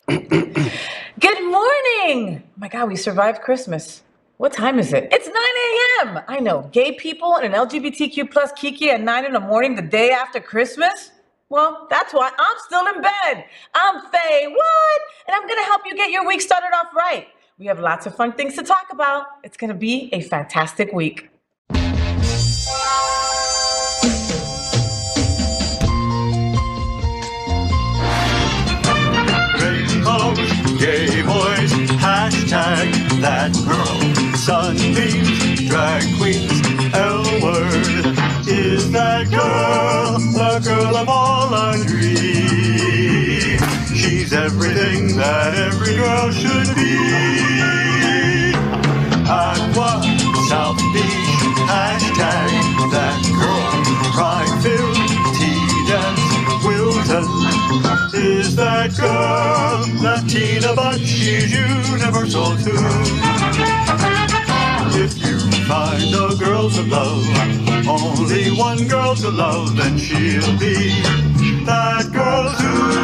Good morning! Oh my God, we survived Christmas. What time is it? It's 9 a.m. I know, gay people and an LGBTQ plus Kiki at 9 in the morning the day after Christmas? Well, that's why I'm still in bed. I'm FayWhat, and I'm gonna help you get your week started off right. We have lots of fun things to talk about. It's gonna be a fantastic week. Gay boys, hashtag that girl. Sunbeams, drag queens, L-word. Is that girl the girl of all our dreams? She's everything that every girl should be. Aqua, South Beach, hashtag that girl. Pride-filled, tea dance, Wilton. Is that girl Latina, but she's universal too? If you find a girl to love, only one girl to love, then she'll be that girl too.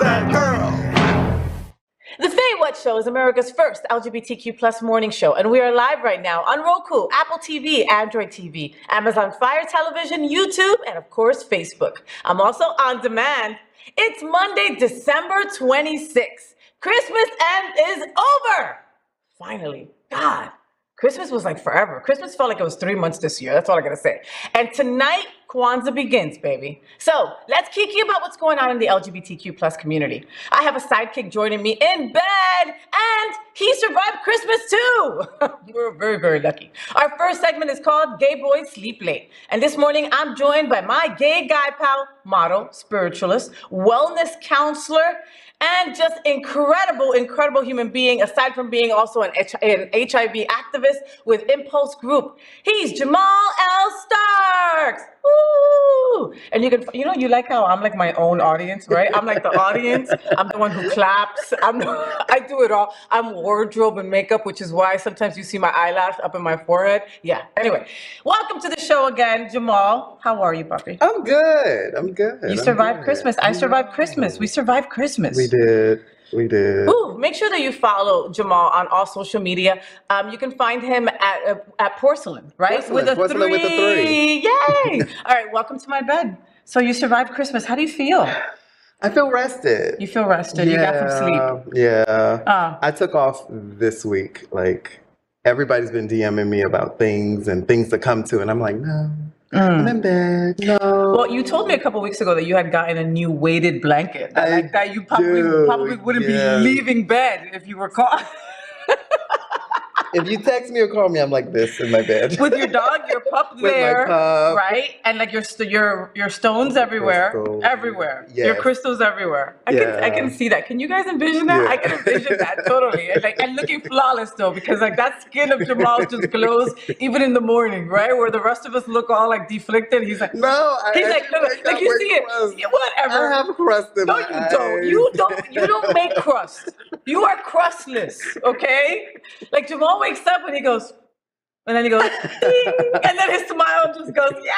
That girl. The FayWhat Show is America's first LGBTQ plus morning show, and we are live right now on Roku, Apple TV, Android TV, Amazon Fire Television, YouTube, and of course, Facebook. I'm also on demand. It's Monday, December 26th. Christmas is over. Finally, God. Christmas was like forever. Christmas felt like it was 3 months this year. That's all I gotta say. And tonight, Kwanzaa begins, baby. So let's kiki about what's going on in the LGBTQ plus community. I have a sidekick joining me in bed, and he survived Christmas too. We're very, very lucky. Our first segment is called Gay Boys Sleep Late. And this morning, I'm joined by my gay guy pal, model, spiritualist, wellness counselor, and just incredible human being, aside from being also an HIV activist with Impulse Group. He's Jamal L. Starks. Woo! And you like how I'm like my own audience, right? I'm like the audience. I'm the one who claps. I do it all. I'm wardrobe and makeup, which is why sometimes you see my eyelash up in my forehead. Yeah. Anyway, welcome to the show again, Jamal. How are you, puppy? I'm good. You survived Christmas. I survived Christmas. We survived Christmas. We did. Ooh, make sure that you follow Jamal on all social media. You can find him at Porcelain, right? Porcelain with a 3. Yay! All right, welcome to my bed. So you survived Christmas. How do you feel? I feel rested. You feel rested. You got some sleep. Yeah. I took off this week. Like, everybody's been DMing me about things and things to come to, and I'm like, no. I'm in bed. No. Well, you told me a couple weeks ago that you had gotten a new weighted blanket. That you probably wouldn't be leaving bed if you were caught. If you text me or call me, I'm like this in my bed. With your dog, your pup there, right? And like your stones everywhere, everywhere. Yes. Your crystals everywhere. I can see that. Can you guys envision that? Yeah. I can envision that totally. And looking flawless though, because like that skin of Jamal just glows even in the morning, right? Where the rest of us look all like deflected. He's like, no. He's like you see crust. it. Whatever. I have crust in my eyes. You don't make crust. You are crustless, okay? Like Jamal wakes up and he goes, and then he goes, ding, and then his smile just goes, yeah.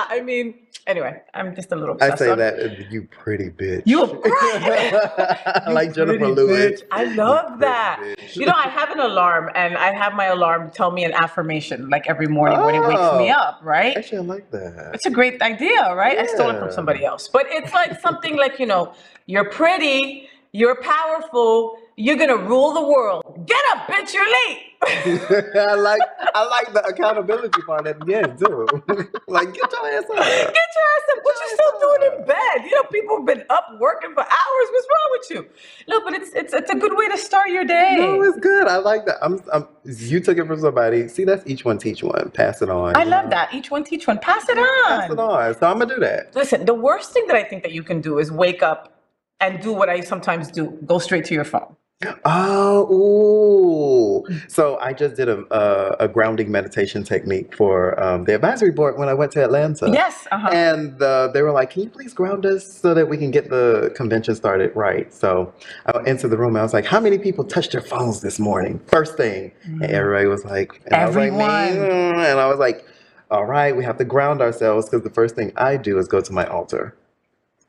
I mean, anyway, I'm just a little obsessed. I say that, you pretty bitch. You pretty. Like Jennifer Lewis. Bitch. I love that. Bitch. You know, I have an alarm, and I have my alarm tell me an affirmation like every morning when it wakes me up, right? Actually, I like that. It's a great idea, right? Yeah. I stole it from somebody else. But it's like something like, you're pretty, you're powerful, you're gonna rule the world. Get up, bitch, you're late. I like the accountability part at the end too. Like, get your ass up. Get your ass up. What you still doing in bed? People have been up working for hours. What's wrong with you? No, but it's a good way to start your day. No, it's good. I like that. You took it from somebody. See, that's each one teach one. Pass it on. I love that. Each one teach one. Pass it on. Pass it on. So I'm gonna do that. Listen, the worst thing that I think that you can do is wake up and do what I sometimes do. Go straight to your phone. Oh, ooh. So I just did a grounding meditation technique for the advisory board when I went to Atlanta. Yes. And they were like, can you please ground us so that we can get the convention started right? So I entered the room and I was like, how many people touched their phones this morning? First thing. And everybody was like, everyone. And I was like, all right, we have to ground ourselves because the first thing I do is go to my altar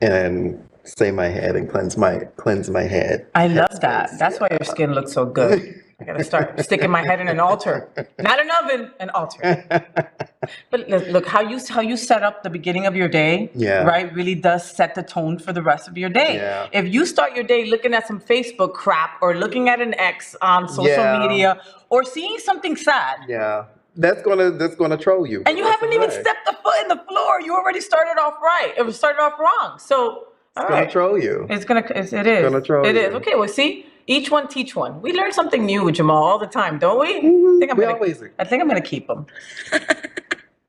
and stay my head and cleanse my head. I love that. Headspace, That's why yeah. your skin looks so good. I gotta start sticking my head in an altar, not an oven, an altar. But look, how you set up the beginning of your day, Yeah. right, really does set the tone for the rest of your day. Yeah. If you start your day looking at some Facebook crap or looking at an X on social Yeah. media or seeing something sad, Yeah, that's gonna troll you. and you the rest haven't of the even day. stepped a foot in the floor, you already started off right. It was started off wrong. So It's gonna troll you. It is. gonna troll It you. is. Okay, well, see, each one teach one. We learn something new with Jamal all the time, don't we? We always do. I think I'm gonna keep him.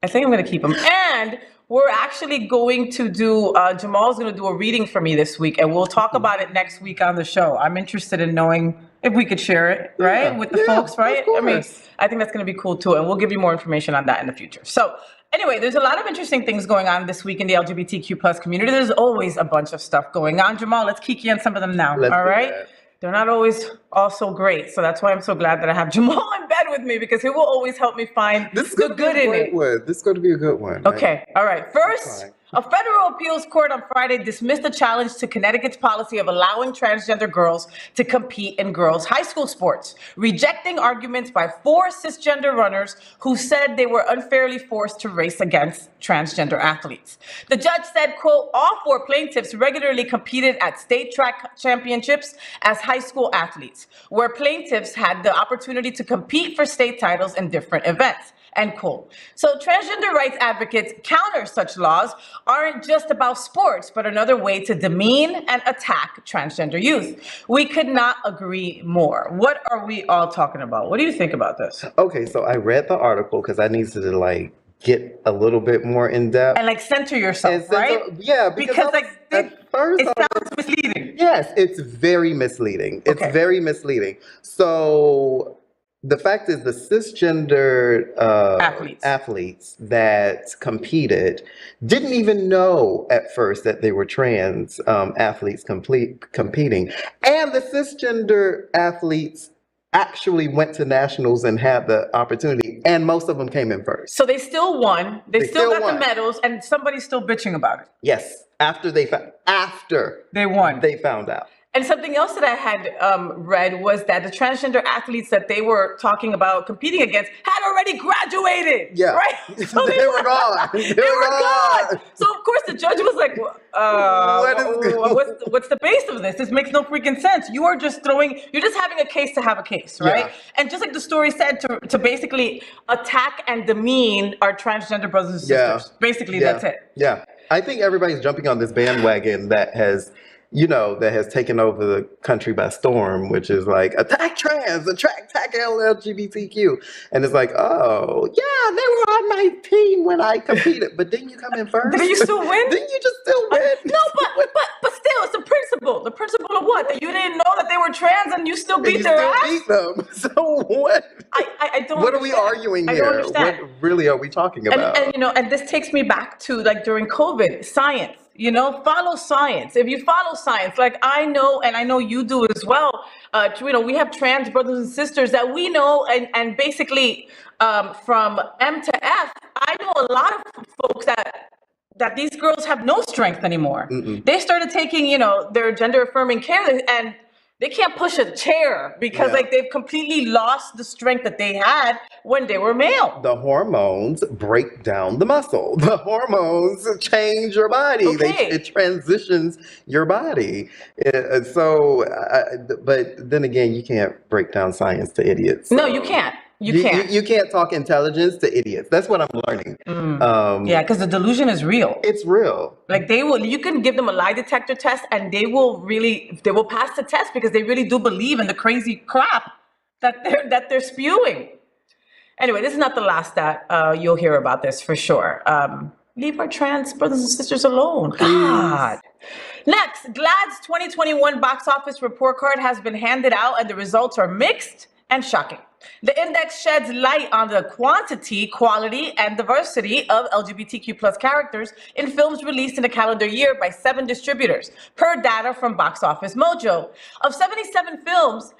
And we're actually going to do, Jamal's gonna do a reading for me this week, and we'll talk about it next week on the show. I'm interested in knowing if we could share it, right, with the folks, right? Of I mean, course. I think that's gonna be cool too, and we'll give you more information on that in the future. So anyway, there's a lot of interesting things going on this week in the LGBTQ plus community. There's always a bunch of stuff going on. Jamal, let's kiki on some of them now, Let's all do right? that. They're not always all so great, so that's why I'm so glad that I have Jamal in bed with me, because he will always help me find This is the gonna be good a in great it. one. This is going to be a good one. Okay, all right. First, fine. a federal appeals court on Friday dismissed a challenge to Connecticut's policy of allowing transgender girls to compete in girls' high school sports, rejecting arguments by 4 cisgender runners who said they were unfairly forced to race against transgender athletes. The judge said, quote, all 4 plaintiffs regularly competed at state track championships as high school athletes, where plaintiffs had the opportunity to compete for state titles in different events. End quote. So transgender rights advocates counter such laws aren't just about sports, but another way to demean and attack transgender youth. We could not agree more. What are we all talking about? What do you think about this? Okay, so I read the article because I needed to like get a little bit more in depth. And like center yourself, And so- right? yeah, because I was- at first it I was- sounds misleading. Yes, it's very misleading. It's Okay. very misleading. So the fact is, the cisgender athletes that competed didn't even know at first that they were trans athletes competing. And the cisgender athletes actually went to nationals and had the opportunity, and most of them came in first. So they still won. They still got won. the medals, and somebody's still bitching about it. Yes, after they won. they found out. And something else that I had read was that the transgender athletes that they were talking about competing against had already graduated. Yeah. Right? So They were gone. They were gone. So of course the judge was like, what's the base of this? This makes no freaking sense. You're just having a case to have a case, right? Yeah. And just like the story said, to basically attack and demean our transgender brothers and sisters. Basically, that's it. Yeah. I think everybody's jumping on this bandwagon that has taken over the country by storm, which is like attack trans, attack LGBTQ. And it's like, oh, yeah, they were on my team when I competed, but didn't you come in first? Didn't you still win? Didn't you just still win? No, but still, it's the principle. The principle of what? That you didn't know that they were trans and you still beat their ass? Beat them. So what? I don't What are we understand. arguing I here? don't understand. What really are we talking about? And this takes me back to like during COVID, science. Follow science. If you follow science, like I know, and I know you do as well, we have trans brothers and sisters that we know, and basically from M to F, I know a lot of folks that these girls have no strength anymore. They started taking, their gender affirming care, and they can't push a chair because they've completely lost the strength that they had when they were male. The hormones break down the muscle. The hormones change your body. Okay. It transitions your body. But then again, you can't break down science to idiots. No, so. you can't. You can't. You can't talk intelligence to idiots. That's what I'm learning. Yeah, because the delusion is real. It's real. Like you can give them a lie detector test and they will pass the test because they really do believe in the crazy crap that they're spewing. Anyway, this is not the last that you'll hear about this for sure. Leave our trans brothers and sisters alone. God. Next, GLAAD's 2021 box office report card has been handed out and the results are mixed and shocking. The index sheds light on the quantity, quality, and diversity of LGBTQ plus characters in films released in a calendar year by 7 distributors, per data from Box Office Mojo. Of 77 films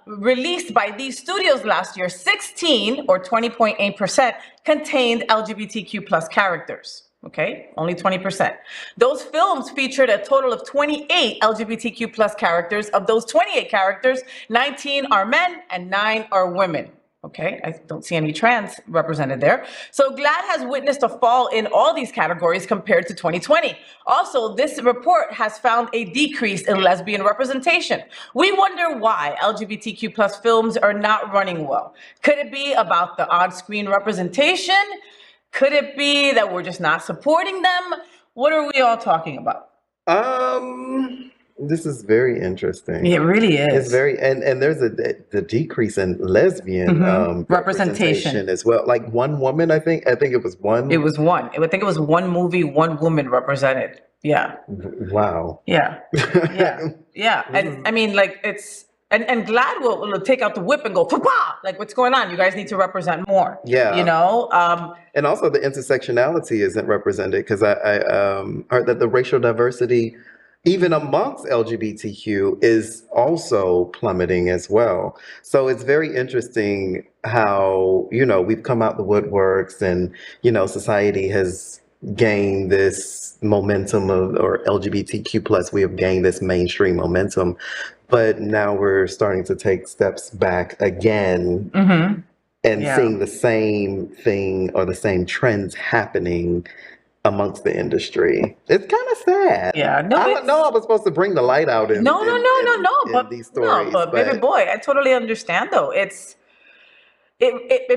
released by these studios last year, 16, or 20.8%, contained LGBTQ plus characters. Okay, only 20%. Those films featured a total of 28 LGBTQ plus characters. Of those 28 characters, 19 are men and 9 are women. Okay, I don't see any trans represented there. So GLAAD has witnessed a fall in all these categories compared to 2020. Also, this report has found a decrease in lesbian representation. We wonder why LGBTQ plus films are not running well. Could it be about the on-screen representation? Could it be that we're just not supporting them? What are we all talking about? This is very interesting. It really is. It's very, and there's the decrease in lesbian representation as well. Like one woman, I think it was one. It was one. I think it was one movie, one woman represented. Yeah. Wow. Yeah. Yeah. Yeah. And I mean, like it's. And GLAAD will take out the whip and go, pa-pa! Like, what's going on? You guys need to represent more. Yeah. You know? And also the intersectionality isn't represented because I heard that the racial diversity, even amongst LGBTQ, is also plummeting as well. So it's very interesting how, we've come out the woodworks and, society has gained this momentum or LGBTQ plus, we have gained this mainstream momentum. But now we're starting to take steps back again and seeing the same thing or the same trends happening amongst the industry. It's kind of sad. Yeah, no, I don't know. I was supposed to bring the light out in but these stories. But baby boy, I totally understand though. It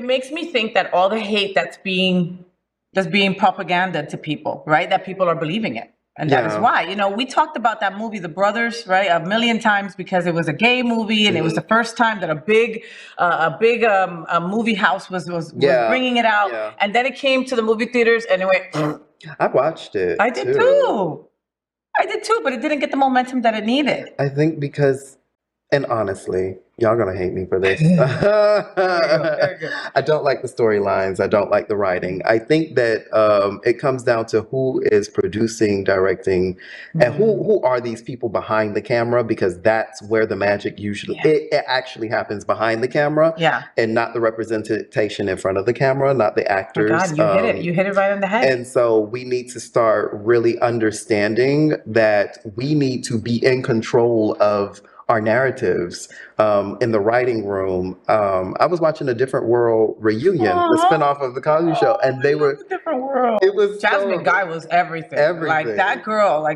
makes me think that all the hate that's being propaganda to people, right? That people are believing it. And that is why, we talked about that movie, The Brothers, right, a million times because it was a gay movie and it was the first time that a big movie house was bringing it out. Yeah. And then it came to the movie theaters and it went. I watched it. I did too. But it didn't get the momentum that it needed. I think because, and honestly, y'all gonna hate me for this. I don't like the storylines. I don't like the writing. I think that it comes down to who is producing, directing, and who are these people behind the camera, because that's where the magic usually, it actually happens behind the camera, and not the representation in front of the camera, not the actors. Oh God, you hit it right on the head. And so we need to start really understanding that we need to be in control of our narratives in the writing room. I was watching A Different World reunion, the spinoff of the Cosby Show, and they were Different World. It was Jasmine Guy was everything. Like that girl,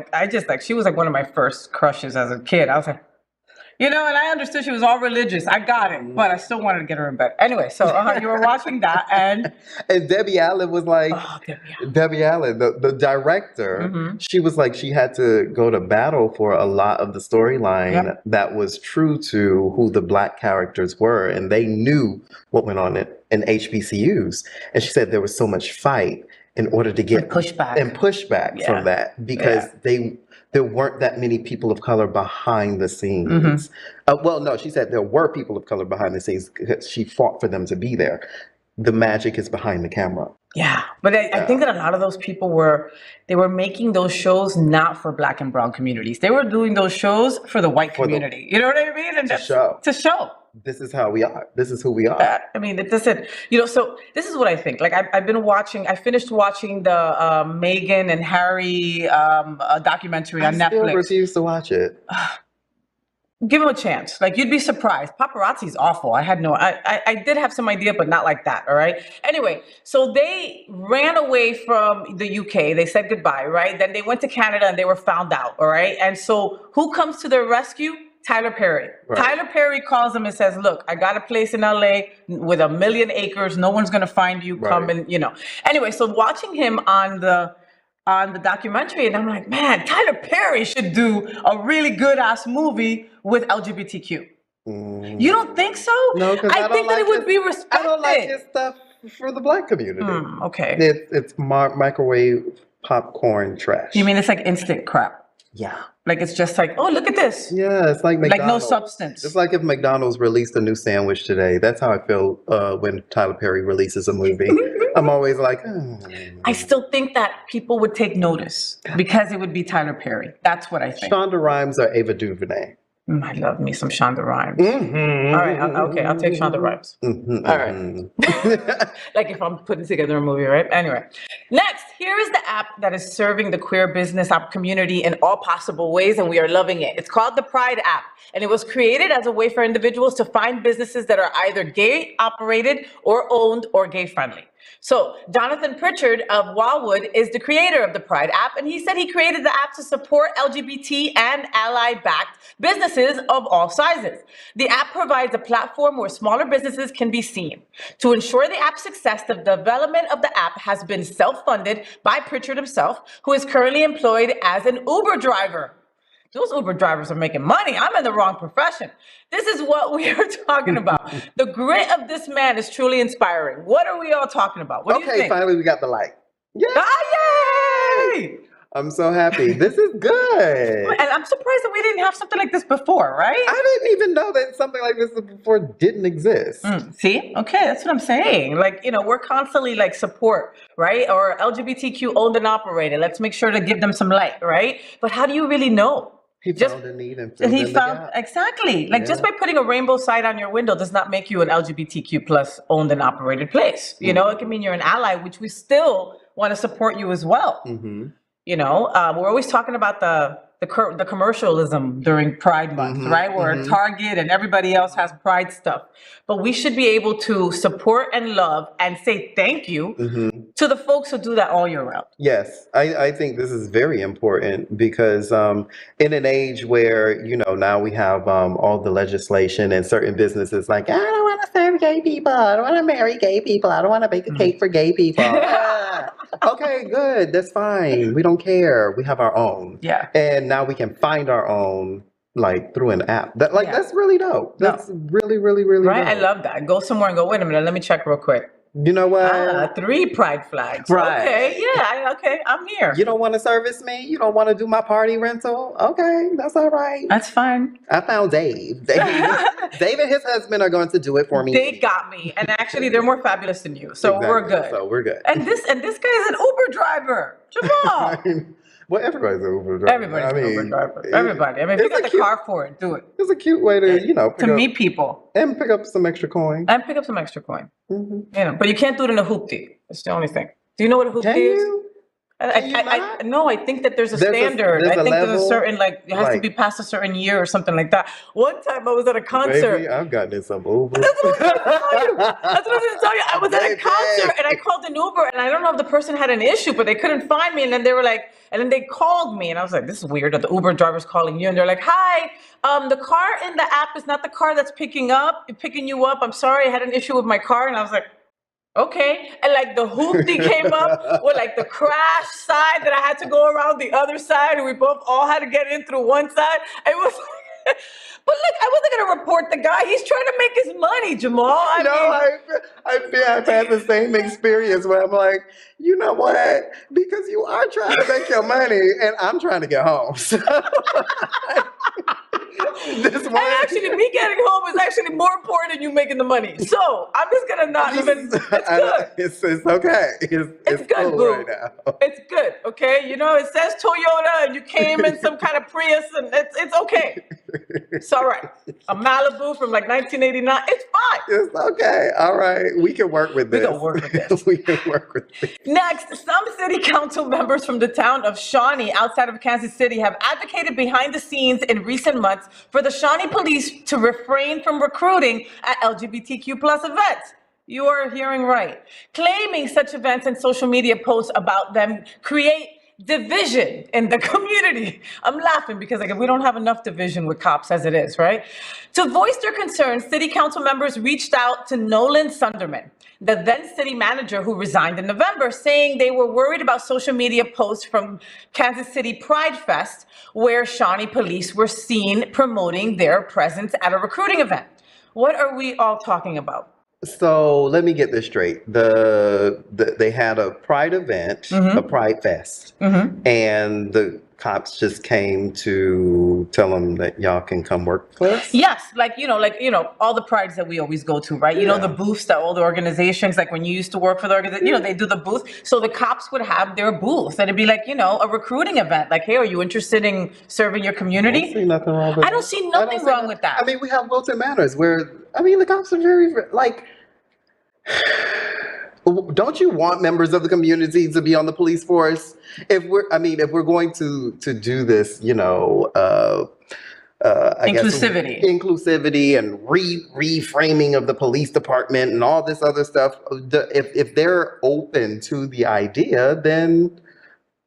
she was like one of my first crushes as a kid. I was like, and I understood she was all religious. I got it, but I still wanted to get her in bed. Anyway, so you were watching that, and Debbie Allen was like, Debbie Allen, the director, she was like, she had to go to battle for a lot of the storyline that was true to who the Black characters were, and they knew what went on in HBCUs. And she said there was so much fight in order to get pushback from that, because there weren't that many people of color behind the scenes. Well, no, she said there were people of color behind the scenes because she fought for them to be there. The magic is behind the camera. Yeah, but I think that a lot of those people were making those shows not for Black and brown communities. They were doing those shows for the white community. You know what I mean? And to show. This is how we are. This is who we are. I mean, it doesn't, so this is what I think. Like, I finished watching the Meghan and Harry documentary on Netflix. I still refuse to watch it. Give him a chance. Like, you'd be surprised. Paparazzi's awful. I did have some idea, but not like that, all right? Anyway, so they ran away from the UK. They said goodbye, right? Then they went to Canada and they were found out, all right? And so who comes to their rescue? Tyler Perry. Right. Tyler Perry calls them and says, look, I got a place in LA with 1 million acres. No one's going to find you. Come and, Anyway, so watching him on the documentary, and I'm like, man, Tyler Perry should do a really good ass movie with LGBTQ. You don't think so? No, because I think that it would be respected. I don't like his stuff for the Black community. Okay. It's microwave popcorn trash. You mean it's like instant crap? Yeah. Like, it's just like, oh, look at this. Yeah, it's like McDonald's. Like no substance. It's like if McDonald's released a new sandwich today. That's how I feel when Tyler Perry releases a movie. I'm always like, I still think that people would take notice because it would be Tyler Perry. That's what I think. Shonda Rhimes or Ava DuVernay? I love me some Shonda Rhimes. All right, okay, I'll take Shonda Rhimes. All right. Like if I'm putting together a movie, right? Anyway, next, here is the app that is serving the queer business app community in all possible ways, and we are loving it. It's called the Pride app, and it was created as a way for individuals to find businesses that are either gay operated or owned or gay friendly. So Jonathan Pritchard of Wildwood is the creator of the Pride app, and he said he created the app to support LGBT and ally-backed businesses of all sizes. The app provides a platform where smaller businesses can be seen. To ensure the app's success, the development of the app has been self-funded by Pritchard himself, who is currently employed as an Uber driver. Those Uber drivers are making money. I'm in the wrong profession. This is what we are talking about. The grit of this man is truly inspiring. What are we all talking about? What do you think? Okay, finally we got the light. Yay! Ah, yay! I'm so happy. This is good. And I'm surprised that we didn't have something like this before, right? I didn't even know that something like this before didn't exist. See? Okay, that's what I'm saying. Like, you know, we're constantly like support, right? Or LGBTQ owned and operated. Let's make sure to give them some light, right? But how do you really know? He found a need and filled in the gap. Exactly. Like just by putting a rainbow sign on your window does not make you an LGBTQ plus owned and operated place. You know, it can mean you're an ally, which we still want to support you as well. You know, we're always talking about the commercialism during Pride Month, right? Where Target and everybody else has Pride stuff. But we should be able to support and love and say thank you to the folks who do that all year round. Yes, I think this is very important because in an age where, you know, now we have all the legislation and certain businesses like, I don't want to serve gay people. I don't want to marry gay people. I don't want to bake a cake for gay people. Okay, good. That's fine. We don't care. We have our own. Yeah. And now we can find our own like through an app. That's really dope. That's really, really, really right. dope. I love that. Go somewhere and go, wait a minute, let me check real quick. You know what? 3 pride flags. Right. Okay, yeah, okay, I'm here. You don't want to service me? You don't want to do my party rental? Okay, that's all right. That's fine. I found Dave. Dave and his husband are going to do it for me. They got me. And actually, they're more fabulous than you. So exactly. we're good. So we're good. And this guy is an Uber driver. Jamal. Well, everybody's an Uber driver. Everybody's an Uber driver. Everybody. I mean, if you got the car for it, do it. It's a cute way to, you know, to meet people. And pick up some extra coin. And pick up some extra coin. You know, but you can't do it in a hoopty. That's the only thing. Do you know what a hoopty is? No, I think that there's a standard. I think there's a certain, like, it has to be past a certain year or something like that. One time I was at a concert. Baby, I've gotten in some Uber. That's what I was going to tell you. That's what I was going to tell you. I was at a concert and I called an Uber and I don't know if the person had an issue, but they couldn't find me. And then they were like, and then they called me and I was like, this is weird that the Uber driver's calling you. And they're like, hi, the car in the app is not the car that's picking you up. I'm sorry, I had an issue with my car. And I was like, okay. And like the hoopty came up with like the crash side that I had to go around the other side and we both all had to get in through one side. It was but look, I wasn't going to report the guy. He's trying to make his money, Jamal. I've had the same experience where I'm like, you know what? Because you are trying to make your money and I'm trying to get home. So, and actually, me getting home is actually more important than you making the money. So I'm just gonna not even. It's good. It's okay. It's good, cool boo. right now. It's good. Okay, you know it says Toyota, and you came in some kind of Prius, and it's okay. It's all right. A Malibu from like 1989. It's fine. It's okay. All right. We can work with this. We can work with this. We can work with this. Next, some city council members from the town of Shawnee outside of Kansas City have advocated behind the scenes in recent months for the Shawnee police to refrain from recruiting at LGBTQ plus events. You are hearing right. Claiming such events and social media posts about them create division in the community. I'm laughing because like we don't have enough division with cops as it is, right? To voice their concerns, city council members reached out to Nolan Sunderman, the then city manager who resigned in November, saying they were worried about social media posts from Kansas City Pride Fest, where Shawnee police were seen promoting their presence at a recruiting event. What are we all talking about? So let me get this straight. They had a Pride event, a Pride Fest, and cops just came to tell them that y'all can come work for us? Yes, like all the prides that we always go to, right? You know, the booths that all the organizations, like when you used to work for the organization, they do the booth. So the cops would have their booth, and it'd be like, a recruiting event. Like, hey, are you interested in serving your community? I don't see nothing wrong with I don't see nothing wrong with that. I mean, we have Wilton Manors where, the cops are very, like, don't you want members of the community to be on the police force? If we're going to do this, inclusivity. Inclusivity and reframing of the police department and all this other stuff. If they're open to the idea, then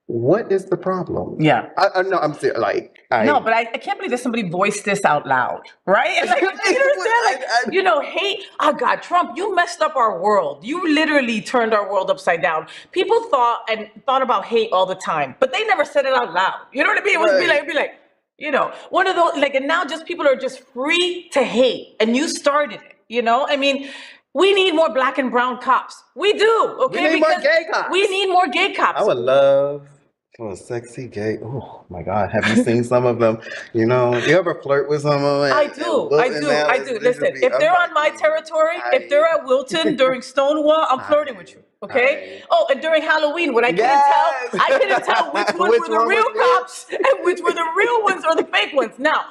what is the problem? Yeah. I'm serious. No, but I can't believe that somebody voiced this out loud, right? Like, you understand? Hate. Oh God, Trump, you messed up our world. You literally turned our world upside down. People thought about hate all the time, but they never said it out loud. You know what I mean? It would be like, one of those, like, and now just people are just free to hate, and you started it. We need more black and brown cops. We do. Okay, we need more gay cops. We need more gay cops. I would love. Oh, sexy gay. Oh my God. Have you seen some of them? You ever flirt with some of them? I do. Listen, if they're on my territory, if they're at Wilton during Stonewall, I'm flirting with you. Okay? And during Halloween, when I couldn't tell which ones were the real cops and which were the real ones or the fake ones. Now,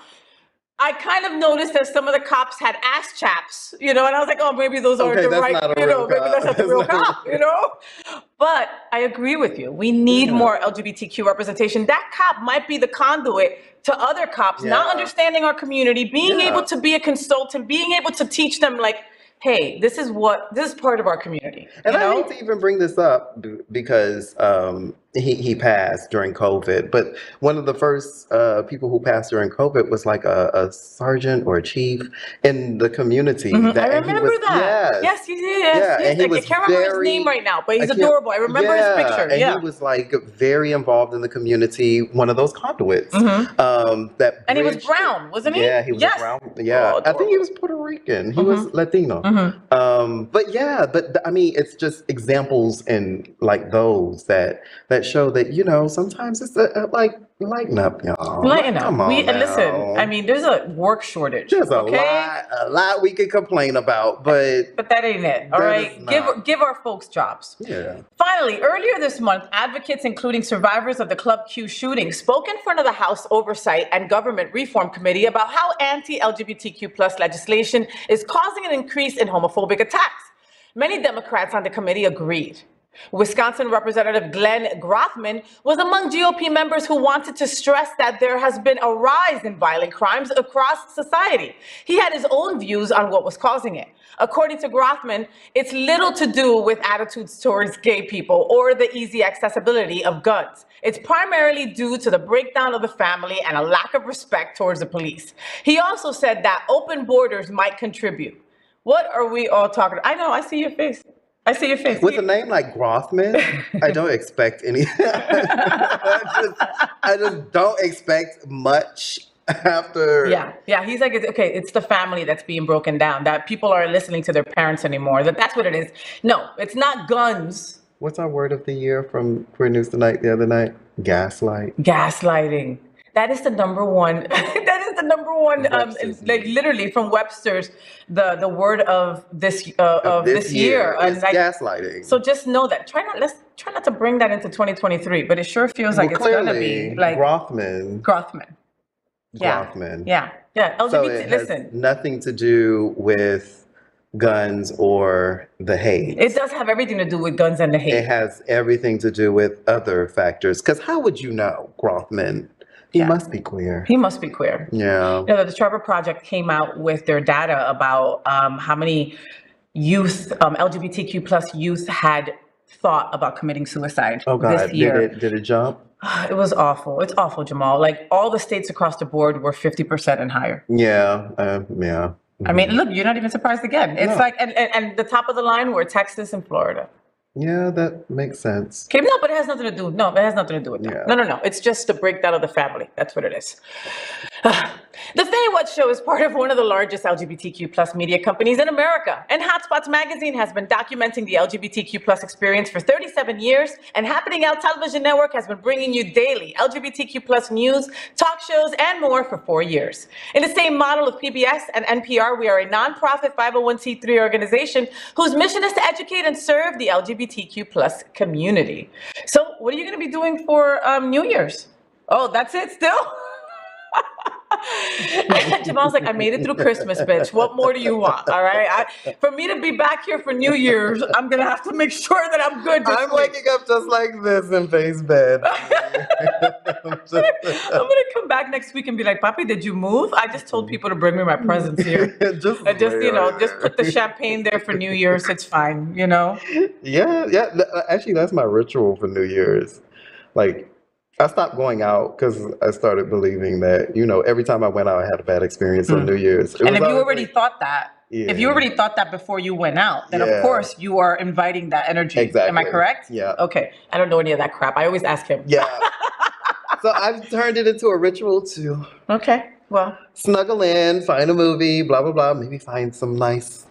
I kind of noticed that some of the cops had ass chaps, and I was like, oh, maybe those aren't the right, maybe that's not the real cop, But I agree with you. We need more LGBTQ representation. That cop might be the conduit to other cops, not understanding our community, being able to be a consultant, being able to teach them, like, hey, this is part of our community. And I hate to even bring this up because he passed during COVID, but one of the first people who passed during COVID was like a sergeant or a chief in the community. Mm-hmm. I remember that. Yes, he did. Yeah, and I can't remember his name right now, but he's adorable. I remember his picture. And he was like very involved in the community, one of those conduits. And he was brown, wasn't he? Yeah, he was brown. Yeah, I think he was Puerto Rican. He was Latino. But it's just examples and like those that show that sometimes it's lighten up, y'all. Lighten up. Come on, listen. There's a work shortage. There's a lot we could complain about, but that ain't it. All right, give our folks jobs. Yeah. Finally, earlier this month, advocates, including survivors of the Club Q shooting, spoke in front of the House Oversight and Government Reform Committee about how anti-LGBTQ plus legislation is causing an increase in homophobic attacks. Many Democrats on the committee agreed. Wisconsin Representative Glenn Grothman was among GOP members who wanted to stress that there has been a rise in violent crimes across society. He had his own views on what was causing it. According to Grothman, it's little to do with attitudes towards gay people or the easy accessibility of guns. It's primarily due to the breakdown of the family and a lack of respect towards the police. He also said that open borders might contribute. What are we all talking about? I know, I see your face. With a name like Grothman, I don't expect any. I just don't expect much after. Yeah. He's like, okay, it's the family that's being broken down. That people aren't listening to their parents anymore. That's what it is. No, it's not guns. What's our word of the year from Queer News Tonight the other night? Gaslighting. That is the number one. Like literally from Webster's, the word of this year. Is gaslighting. So just know that. Let's try not to bring that into 2023. But it sure feels like it's gonna be like Grothman. Yeah. LGBT. So it has nothing to do with guns or the hate. It does have everything to do with guns and the hate. It has everything to do with other factors. Because how would you know, Grothman? He must be queer. Yeah. The Trevor Project came out with their data about how many youth, LGBTQ plus youth, had thought about committing suicide this year. Did it jump? It was awful. It's awful, Jamal. Like all the states across the board were 50% and higher. Yeah. I mean, look, you're not even surprised again. It's like, and the top of the line were Texas and Florida. Yeah, that makes sense. Okay, no, but it has nothing to do. No, it has nothing to do with that. No. It's just the breakdown of the family. That's what it is. The FayWhat Show is part of one of the largest LGBTQ plus media companies in America, and Hotspots magazine has been documenting the LGBTQ plus experience for 37 years, and Happening Out Television Network has been bringing you daily LGBTQ plus news, talk shows, and more for 4 years. In the same model of PBS and NPR, we are a nonprofit 501c3 organization whose mission is to educate and serve the LGBTQ plus community. So what are you going to be doing for New Year's? Oh, that's it still? Jamal's like, I made it through Christmas, bitch. What more do you want? All right. For me to be back here for New Year's, I'm going to have to make sure that I'm good this I'm week. waking up just like this in Faye's bed. I'm going to come back next week and be like, Papi, did you move? I just told people to bring me my presents here. just put the champagne there for New Year's. It's fine, you know? Yeah. Actually, that's my ritual for New Year's. Like, I stopped going out because I started believing that, every time I went out, I had a bad experience on New Year's. And if you already thought that, if you already thought that before you went out, then of course you are inviting that energy. Exactly. Am I correct? Yeah. Okay. I don't know any of that crap. I always ask him. Yeah. So I've turned it into a ritual too. Okay. Well. Snuggle in, find a movie, blah, blah, blah. Maybe find some nice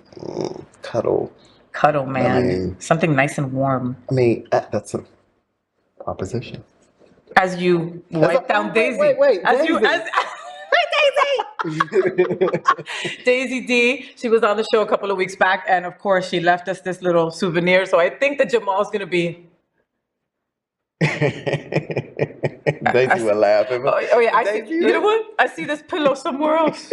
cuddle. Cuddle, man. Something nice and warm. That's a proposition. As you wipe down Daisy. Wait, Daisy. Daisy D, she was on the show a couple of weeks back, and of course she left us this little souvenir. So I think that Jamal's gonna be. Daisy will laugh. Oh yeah, I see. You know what? I see this pillow somewhere else.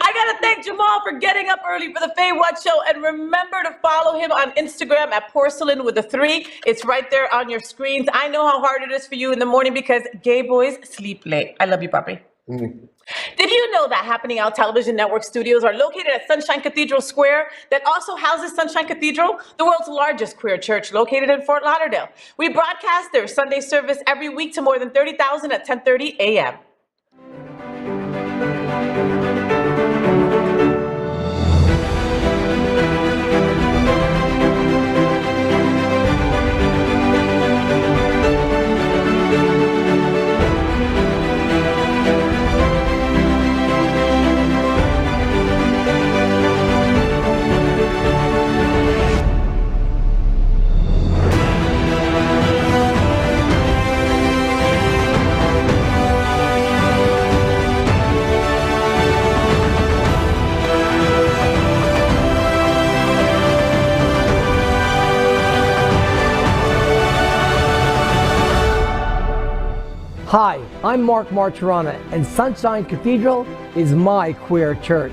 I gotta thank Jamal for getting up early for the FayWhat Show, and remember to follow him on Instagram at porcelain with a 3. It's right there on your screens. I know how hard it is for you in the morning because gay boys sleep late. I love you, Papi. Did you know that Happening Out Television Network studios are located at Sunshine Cathedral Square that also houses Sunshine Cathedral, the world's largest queer church located in Fort Lauderdale? We broadcast their Sunday service every week to more than 30,000 at 10:30 a.m. Hi, I'm Mark Martirana, and Sunshine Cathedral is my queer church.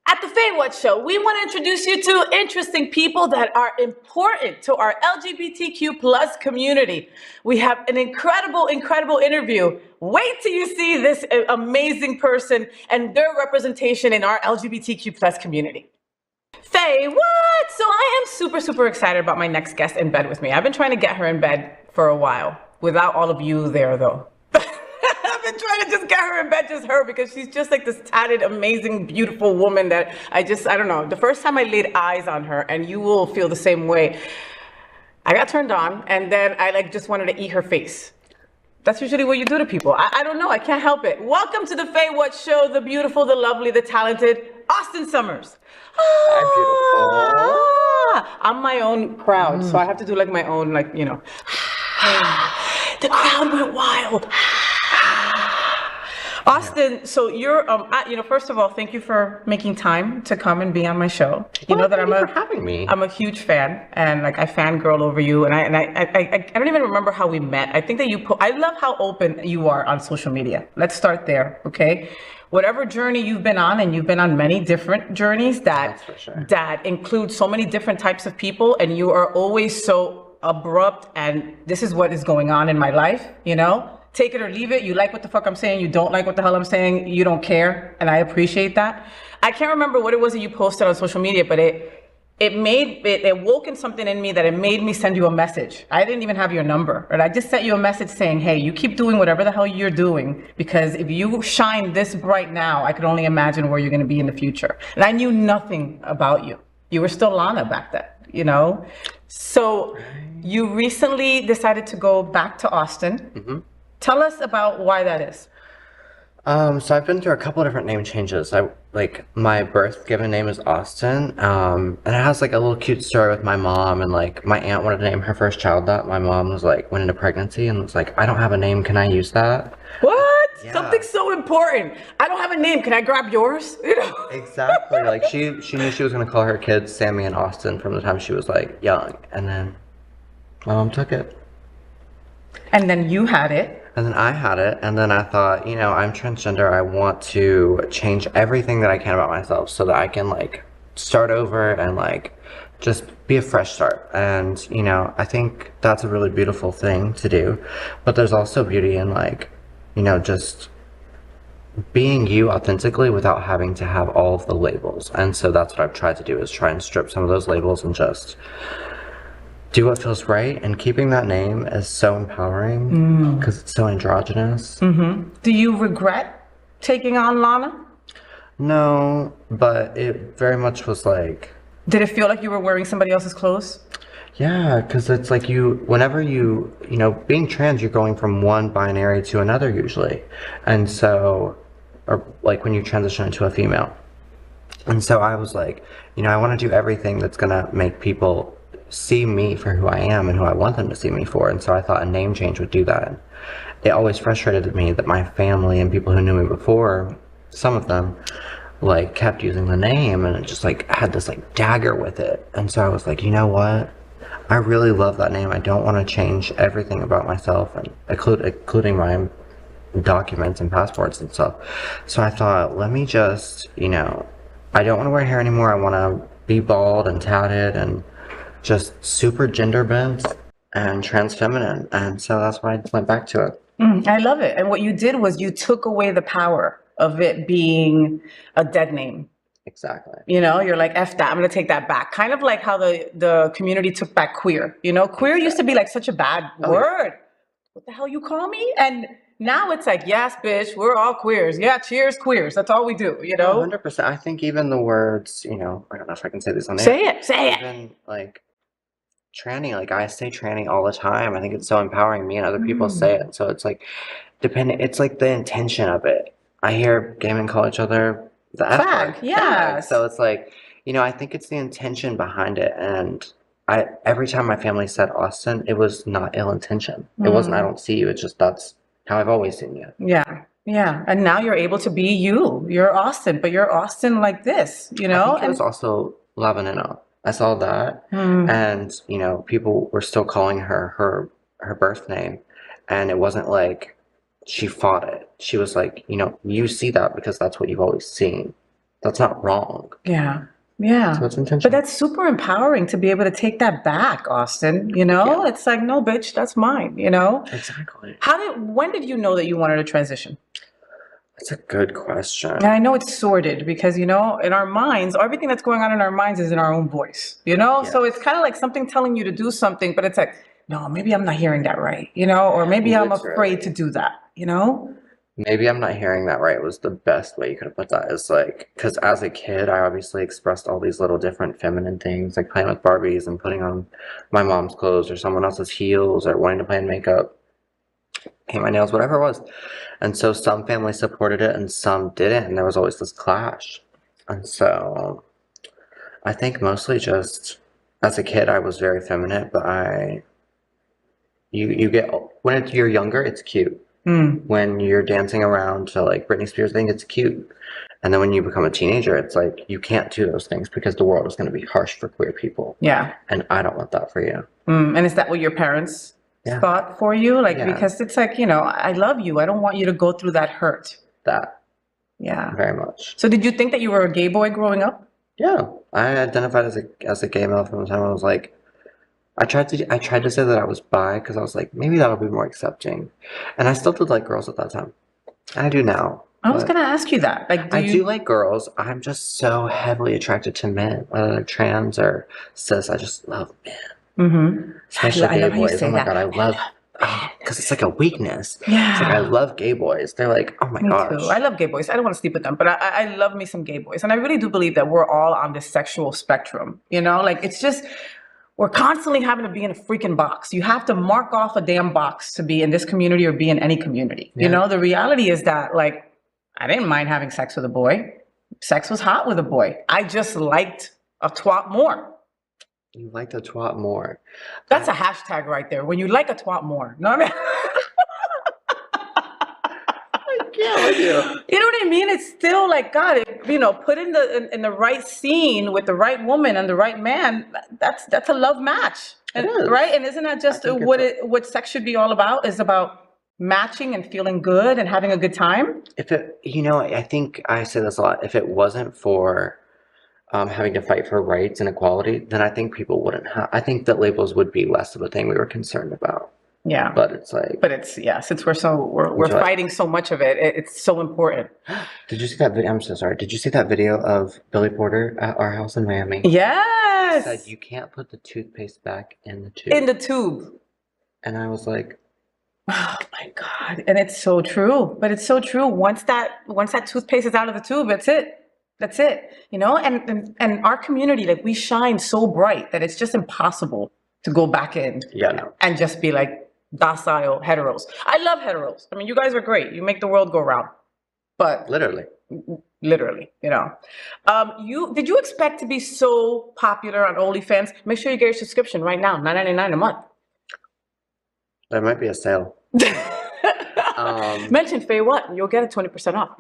At the FayWhat Show, we want to introduce you to interesting people that are important to our LGBTQ plus community. We have an incredible interview. Wait till you see this amazing person and their representation in our LGBTQ plus community. FayWhat! So I am super excited about my next guest in bed with me. I've been trying to get her in bed for a while. Without all of you there, though. I've been trying to just get her in bed, just her, because she's just like this tatted, amazing, beautiful woman that I don't know. The first time I laid eyes on her, and you will feel the same way, I got turned on, and then I just wanted to eat her face. That's usually what you do to people. I don't know. I can't help it. Welcome to the FayWhat Show, the beautiful, the lovely, the talented Austin Summers. Hi, beautiful. I'm my own crowd, so I have to do my own, The crowd went wild. Austin, so you're, first of all, thank you for making time to come and be on my show. You know that thank you for having me. I'm a huge fan, and I fangirl over you, and I don't even remember how we met. I think that I love how open you are on social media. Let's start there, okay? Whatever journey you've been on, and you've been on many different journeys that include so many different types of people, and you are always so abrupt, and this is what is going on in my life, take it or leave it. You like what the fuck I'm saying, you don't like what the hell I'm saying, you don't care, and I appreciate that. I can't remember what it was that you posted on social media, but it woke in something in me that it made me send you a message. I didn't even have your number, but I just sent you a message saying, hey, you keep doing whatever the hell you're doing, because if you shine this bright now, I could only imagine where you're going to be in the future. And I knew nothing about you. You were still Lana back then, you know? So you recently decided to go back to Austin. Tell us about why that is. So I've been through a couple of different name changes. Like my birth given name is Austin, and it has like a little cute story with my mom, and like my aunt wanted to name her first child that. My mom was like went into pregnancy and was like, I don't have a name, can I use that? What? Yeah. Something so important. I don't have a name, can I grab yours? You know? Exactly. Like she knew she was gonna call her kids Sammy and Austin from the time she was like young, and then my mom took it. And then you had it. And then I had it, and then I thought, you know, I'm transgender. I want to change everything that I can about myself so that I can, like, start over and, like, just be a fresh start. And, you know, I think that's a really beautiful thing to do. But there's also beauty in, like, you know, just being you authentically without having to have all of the labels. And so that's what I've tried to do, is try and strip some of those labels and just do what feels right. And keeping that name is so empowering because it's so androgynous. Do you regret taking on Lana? No, but it very much was like... Did it feel like you were wearing somebody else's clothes? Yeah, because it's like whenever you know, being trans, you're going from one binary to another usually. And so, or like when you transition into a female. And so I was like, you know, I want to do everything that's going to make people see me for who I am and who I want them to see me for. And so I thought a name change would do that. It always frustrated me that my family and people who knew me before, some of them, like kept using the name, and it just like had this like dagger with it. And so I was like, you know what? I really love that name. I don't want to change everything about myself, and including my documents and passports and stuff. So I thought, let me just, you know, I don't want to wear hair anymore. I want to be bald and tatted and just super gender bent and trans feminine. And so that's why I went back to it. I love it. And what you did was you took away the power of it being a dead name. Exactly. You know, you're like, F that, I'm going to take that back. Kind of like how the community took back queer. You know, queer used to be like such a bad word. What the hell you call me? And now it's like, yes, bitch, we're all queers. Yeah, cheers, queers. That's all we do, you know? 100%. I think even the words, you know, I don't know if I can say this on air. Say it, say it. Even like tranny, like I say tranny all the time. I think it's so empowering. Me and other people say it. So it's like, it's like the intention of it. I hear gay men call each other the F word. Yes. So it's like, you know, I think it's the intention behind it. And every time my family said Austin, it was not ill intention. It wasn't, I don't see you. It's just, that's how I've always seen you. Yeah. Yeah. And now you're able to be you. You're Austin, but you're Austin like this, you know? I think it was also Lavanina. I saw that. And, you know, people were still calling her birth name. And it wasn't like she fought it. She was like, you know, you see that because that's what you've always seen. That's not wrong. Yeah. Yeah. So it's intentional. But that's super empowering to be able to take that back, Austin. You know, it's like, no, bitch, that's mine, you know? Exactly. When did you know that you wanted to transition? That's a good question. And I know it's sordid because, you know, in our minds, everything that's going on in our minds is in our own voice, you know? So it's kind of like something telling you to do something, but it's like, no, maybe I'm not hearing that right, you know? Or maybe I'm afraid to do that, you know? Maybe I'm not hearing that right was the best way you could have put that. Is like, because as a kid, I obviously expressed all these little different feminine things, like playing with Barbies and putting on my mom's clothes or someone else's heels or wanting to play in makeup, paint my nails, whatever it was. And so some families supported it and some didn't, and there was always this clash. And so I think mostly just as a kid, I was very feminine, but you get, when you're younger, it's cute. When you're dancing around to like Britney Spears thing, it's cute. And then when you become a teenager, it's like you can't do those things because the world is going to be harsh for queer people. Yeah. And I don't want that for you. And is that what your parents thought for you? Like, because it's like, you know, I love you. I don't want you to go through that hurt. Yeah. Very much. So did you think that you were a gay boy growing up? Yeah. I identified as a gay male from the time I was like, I tried to say that I was bi because I was like, maybe that'll be more accepting. And I still did like girls at that time. And I do now. I was going to ask you that. Like, I do like girls. I'm just so heavily attracted to men, whether they're trans or cis. I just love men. Especially gay boys. Oh my God, I because it's like a weakness. Yeah. It's like, I love gay boys. They're like, oh my Me gosh. too. I love gay boys. I don't want to sleep with them, but I love me some gay boys. And I really do believe that we're all on this sexual spectrum, you know, like it's just, we're constantly having to be in a freaking box. You have to mark off a damn box to be in this community or be in any community. Yeah. You know, the reality is that like, I didn't mind having sex with a boy. Sex was hot with a boy. I just liked a twat more. You like the twat more. That's a hashtag right there. When you like a twat more. No, I mean, Yeah, with you. you know what I mean? It's still like, God, you know, put in the right scene with the right woman and the right man. That's a love match, and, It is. right? And isn't that just what sex should be all about? Is about matching and feeling good and having a good time. If it, you know, I think I say this a lot. If it wasn't for having to fight for rights and equality, then I think people wouldn't have. I think that labels would be less of a thing we were concerned about. Yeah. But it's like. But it's, yeah, since we're fighting so much of it, it's so important. Did you see that video? I'm so sorry. Did you see that video of Billy Porter at our house in Miami? Yes. He said you can't put the toothpaste back in the tube. In the tube. And I was like, oh my God. And it's so true. But it's so true. Once that toothpaste is out of the tube, that's it. That's it. You know, and our community, like we shine so bright that it's just impossible to go back in and just be like docile heteros. I love heteros. I mean, you guys are great. You make the world go round. But literally, you know. Did you expect to be so popular on OnlyFans? Make sure you get your subscription right now, $9.99 a month. There might be a sale. Mention FayWhat and you'll get it 20% off.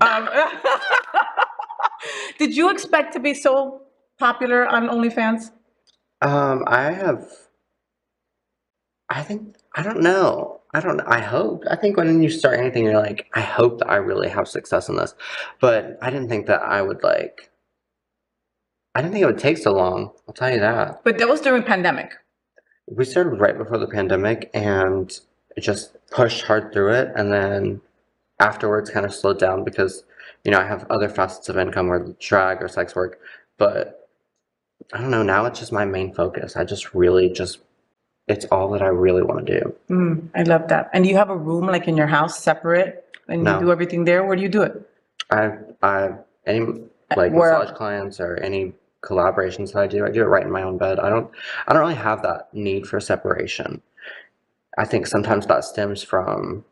Did you expect to be so popular on OnlyFans? I don't know. I hope. I think when you start anything, you're like, I hope that I really have success in this. But I didn't think that I didn't think it would take so long. I'll tell you that. But that was during pandemic. We started right before the pandemic and just pushed hard through it. And then afterwards kind of slowed down because, you know, I have other facets of income or drag or sex work. But I don't know. Now it's just my main focus. I just really it's all that I really want to do. I love that. And do you have a room like in your house separate and you do everything there? Where do you do it? Any like massage clients or any collaborations that I do it right in my own bed. I don't really have that need for separation. I think sometimes that stems from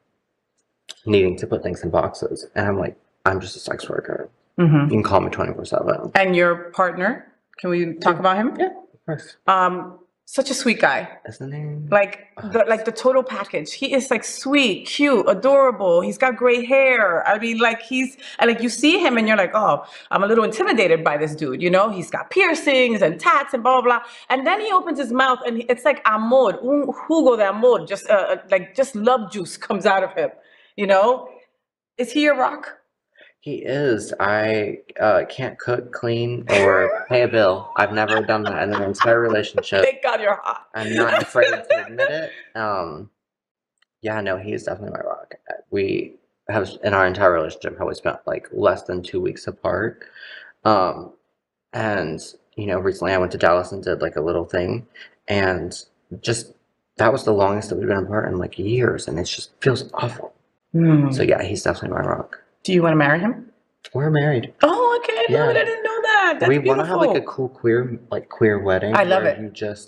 needing to put things in boxes. And I'm like, I'm just a sex worker. You can call me 24/7. And your partner, can we talk about him? Yeah, of course. Such a sweet guy. Isn't he? Like the total package. He is like sweet, cute, adorable. He's got great hair. I mean, like you see him and you're like, oh, I'm a little intimidated by this dude. You know, he's got piercings and tats and blah, blah, blah. And then he opens his mouth and it's like amor, un jugo de amor. Just love juice comes out of him. You know, is he your rock? He is. I can't cook, clean, or pay a bill. I've never done that in an entire relationship. Thank God you're hot. I'm not afraid to admit it. Yeah, no, he is definitely my rock. We have, in our entire relationship, probably spent like less than 2 weeks apart. And, you know, recently I went to Dallas and did like a little thing. And just, that was the longest that we've been apart in like years. And it just feels awful. So yeah, he's definitely my rock. Do you want to marry him? We're married. Oh, okay. Yeah. No, I didn't know that. That's we want to have like a cool queer wedding. I love it.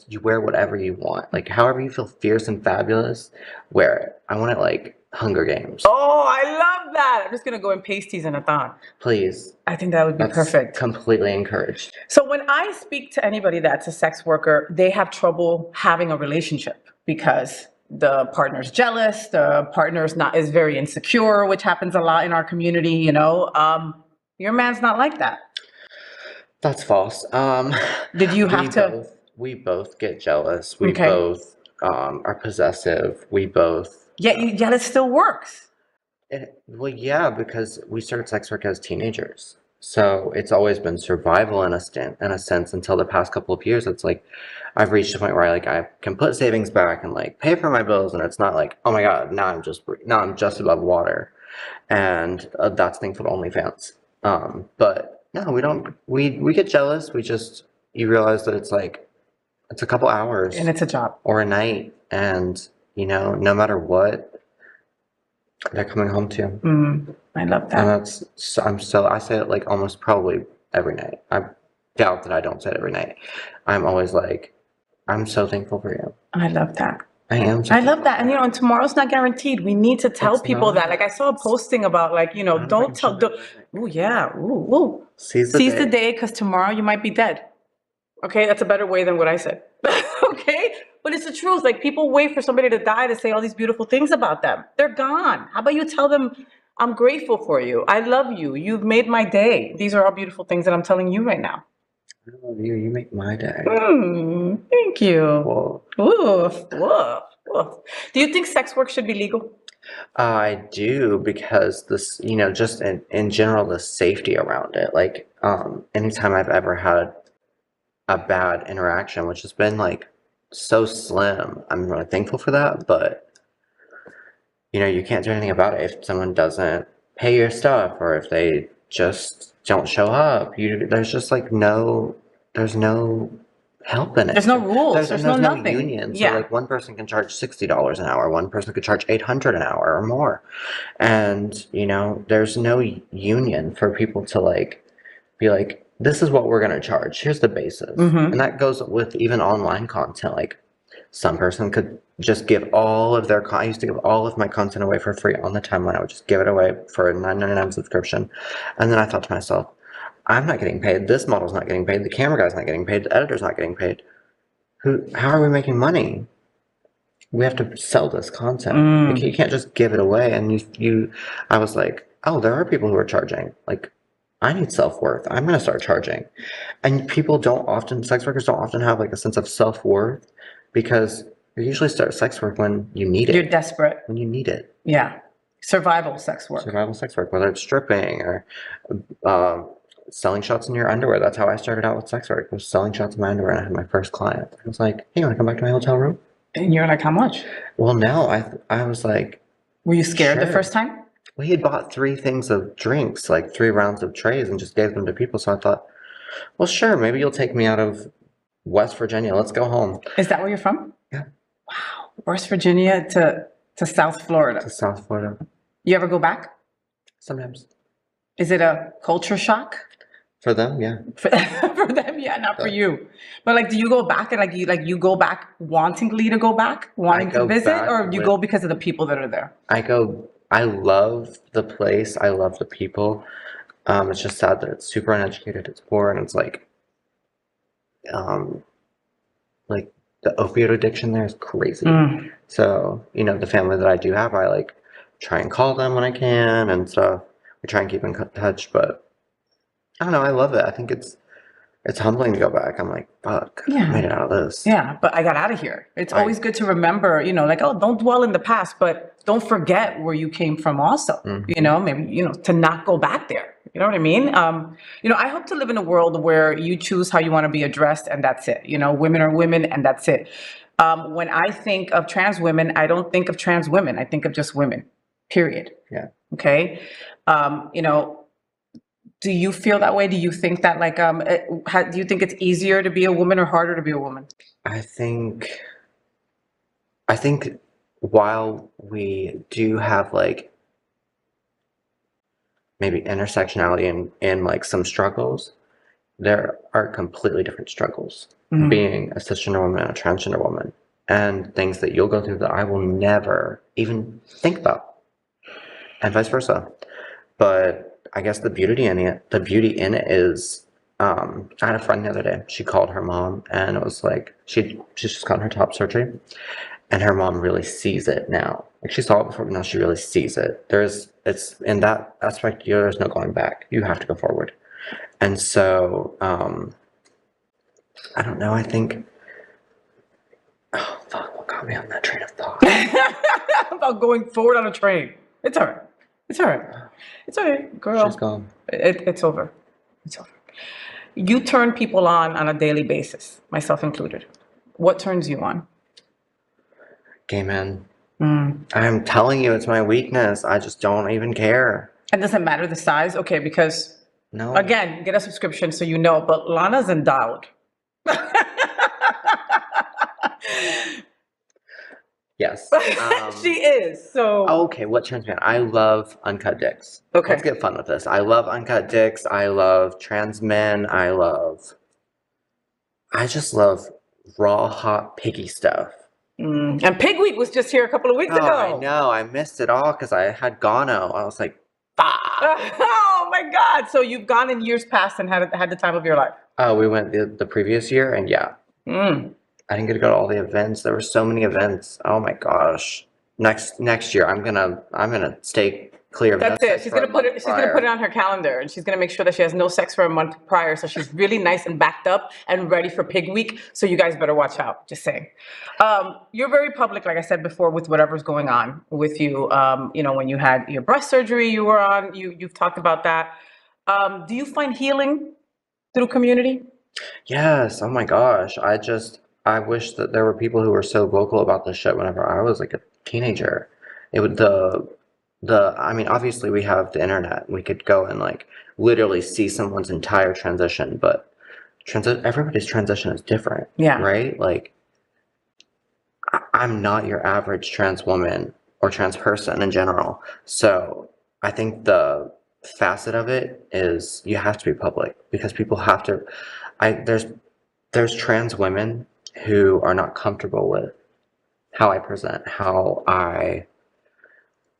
You wear whatever you want. Like however you feel fierce and fabulous, wear it. I want it like Hunger Games. Oh, I love that. I'm just going to go in pasties and a thong. Please. I think that would be perfect. Completely encouraged. So when I speak to anybody that's a sex worker, they have trouble having a relationship because the partner's jealous, the partner's is very insecure, which happens a lot in our community, you know. Your man's not like that. That's false. Did you have to? We both get jealous. We both are possessive. We both. Yet it still works. Well, yeah, because we started sex work as teenagers. So it's always been survival in a sense until the past couple of years. It's like I've reached a point where I can put savings back and like pay for my bills, and it's not like, oh my God, now I'm just above water, and that's thankful to OnlyFans. But no, we don't. We get jealous. You realize that it's like it's a couple hours and it's a job or a night, and you know, no matter what, they're coming home to you. I love that. And I say it like almost probably every night. I doubt that I don't say it every night. I'm always like, I'm so thankful for you. I love that. I am. I love that. And, you know, and tomorrow's not guaranteed. We need to tell people that. Like, I saw a posting about, like, you know, don't tell. Ooh, yeah. Ooh. Seize the day, because tomorrow you might be dead. Okay? That's a better way than what I said. Okay? But it's the truth. Like, people wait for somebody to die to say all these beautiful things about them. They're gone. How about you tell them, I'm grateful for you. I love you. You've made my day. These are all beautiful things that I'm telling you right now. I love you. You make my day. Thank you. Whoa. Woof. Do you think sex work should be legal? I do, because this, you know, just in general, the safety around it. Like, anytime I've ever had a bad interaction, which has been like so slim, I'm really thankful for that. But, you know, you can't do anything about it if someone doesn't pay your stuff, or if they just don't show up. There's just like there's no help in it. There's no rules. There's no nothing. Union. So like one person can charge $60 an hour. One person could charge $800 an hour or more. And, you know, there's no union for people to like be like, this is what we're going to charge. Here's the basis. And that goes with even online content. Like, some person could just give all of their I used to give all of my content away for free on the timeline. I would just give it away for a $9.99 subscription. And then I thought to myself, I'm not getting paid. This model's not getting paid. The camera guy's not getting paid. The editor's not getting paid. How are we making money? We have to sell this content. Like, you can't just give it away. And I was like, oh, there are people who are charging. Like, I need self-worth. I'm going to start charging. And sex workers don't often have like a sense of self-worth, because you usually start sex work when you need it. You're desperate. When you need it. Yeah. Survival sex work. Survival sex work, whether it's stripping or selling shots in your underwear. That's how I started out with sex work, was selling shots in my underwear, and I had my first client. I was like, hey, you want to come back to my hotel room? And you're like, how much? Well, no, I was like... Were you scared sure. the first time? We had bought 3 things of drinks, like 3 rounds of trays, and just gave them to people. So I thought, well, sure, maybe you'll take me out of West Virginia. Let's go home. Is that where you're from? Yeah. Wow. West Virginia to South Florida. To South Florida. You ever go back? Sometimes. Is it a culture shock? For them, yeah. For them, yeah, not for you. But like, do you go back and you go back wantingly to go back, wanting to visit, or you go because of the people that are there? I love the place. I love the people. It's just sad that it's super uneducated. It's poor, and it's like the opioid addiction there is crazy. So, you know, the family that I do have, I like try and call them when I can and stuff. We try and keep in touch, but I don't know. I love it. I think it's humbling to go back. I'm like, fuck, I made it out of this. Yeah, but I got out of here. It's always good to remember, you know, like, oh, don't dwell in the past, but don't forget where you came from also, you know, maybe, you know, to not go back there. You know what I mean? You know, I hope to live in a world where you choose how you want to be addressed, and that's it. You know, women are women, and that's it. When I think of trans women, I don't think of trans women. I think of just women, period. Yeah. Okay. You know, do you feel that way? Do you think that, like, do you think it's easier to be a woman or harder to be a woman? I think while we do have like maybe intersectionality in like some struggles, there are completely different struggles. Being a cisgender woman and a transgender woman, and things that you'll go through that I will never even think about, and vice versa. But I guess the beauty in it is, I had a friend the other day. She called her mom, and it was like she's just gotten her top surgery, and her mom really sees it now. Like, she saw it before, but now she really sees it. It's in that aspect, there's no going back. You have to go forward. And so, I don't know. I think, oh fuck, what got me on that train of thought? About going forward on a train. It's all right. It's all right. It's all right, girl. She's gone. It's over. It's over. You turn people on a daily basis, myself included. What turns you on? Gay men. I'm telling you, it's my weakness. I just don't even care. And doesn't matter the size? Okay, because, no. Again, get a subscription so you know, but Lana's endowed. Yes. She is. So Okay, what trans man? I love uncut dicks. Okay. Let's get fun with this. I love uncut dicks. I love trans men. I just love raw, hot, piggy stuff. And Pig Week was just here a couple of weeks Oh, ago. I know. I missed it all because I had gono. I was like, fuck. Oh my God! So you've gone in years past and had the time of your life. Oh, we went the previous year, and yeah. Mm. I didn't get to go to all the events. There were so many events. Oh my gosh. Next year, I'm gonna stay clear of That's that it. sex She's for a gonna put month it. She's gonna put it on her calendar, and she's gonna make sure that she has no sex for a month prior, so she's really nice and backed up and ready for Pig Week. So you guys better watch out. Just saying. You're very public, like I said before, with whatever's going on with you. You know, when you had your breast surgery, you were on. You've talked about that. Do you find healing through community? Yes. Oh my gosh. I wish that there were people who were so vocal about this shit whenever I was like a teenager. It would I mean, obviously we have the internet. We could go and like literally see someone's entire transition, but everybody's transition is different. Yeah. Right? Like I'm not your average trans woman or trans person in general. So I think the facet of it is you have to be public because people have to there's trans women who are not comfortable with how I present, how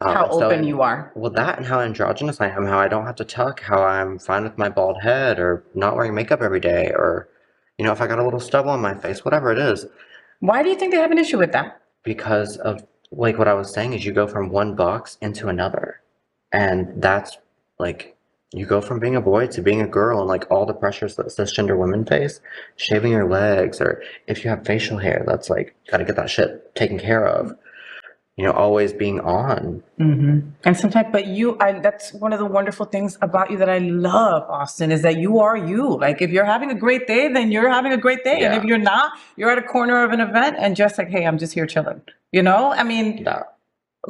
open you are. Well, that and how androgynous I am, how I don't have to tuck, how I'm fine with my bald head or not wearing makeup every day, or, you know, if I got a little stubble on my face, whatever it is. Why do you think they have an issue with that? Because of, like, what I was saying is you go from one box into another. And that's, like, you go from being a boy to being a girl and, like, all the pressures that cisgender women face, shaving your legs, or if you have facial hair, that's, like, gotta get that shit taken care of. You know, always being on. Mm-hmm. And sometimes, but that's one of the wonderful things about you that I love, Austin, is that you are you. Like, if you're having a great day, then you're having a great day. Yeah. And if you're not, you're at a corner of an event and just like, hey, I'm just here chilling. You know? I mean, Yeah.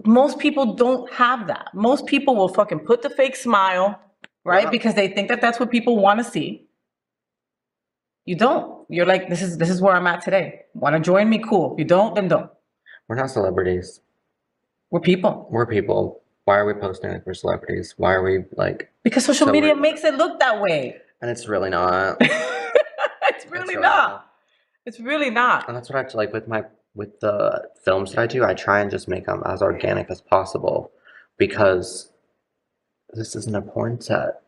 Most people don't have that. Most people will fucking put the fake smile, right? Yeah. Because they think that that's what people want to see. You don't. You're like, this is where I'm at today. Want to join me? Cool. If you don't, then don't. We're not celebrities. We're people. We're people. Why are we posting like we're celebrities? Why are we like... Because social media makes it look that way. And it's really not. It's really not. It's really not. And that's what I like with the films that I do. I try and just make them as organic as possible because this isn't a porn set.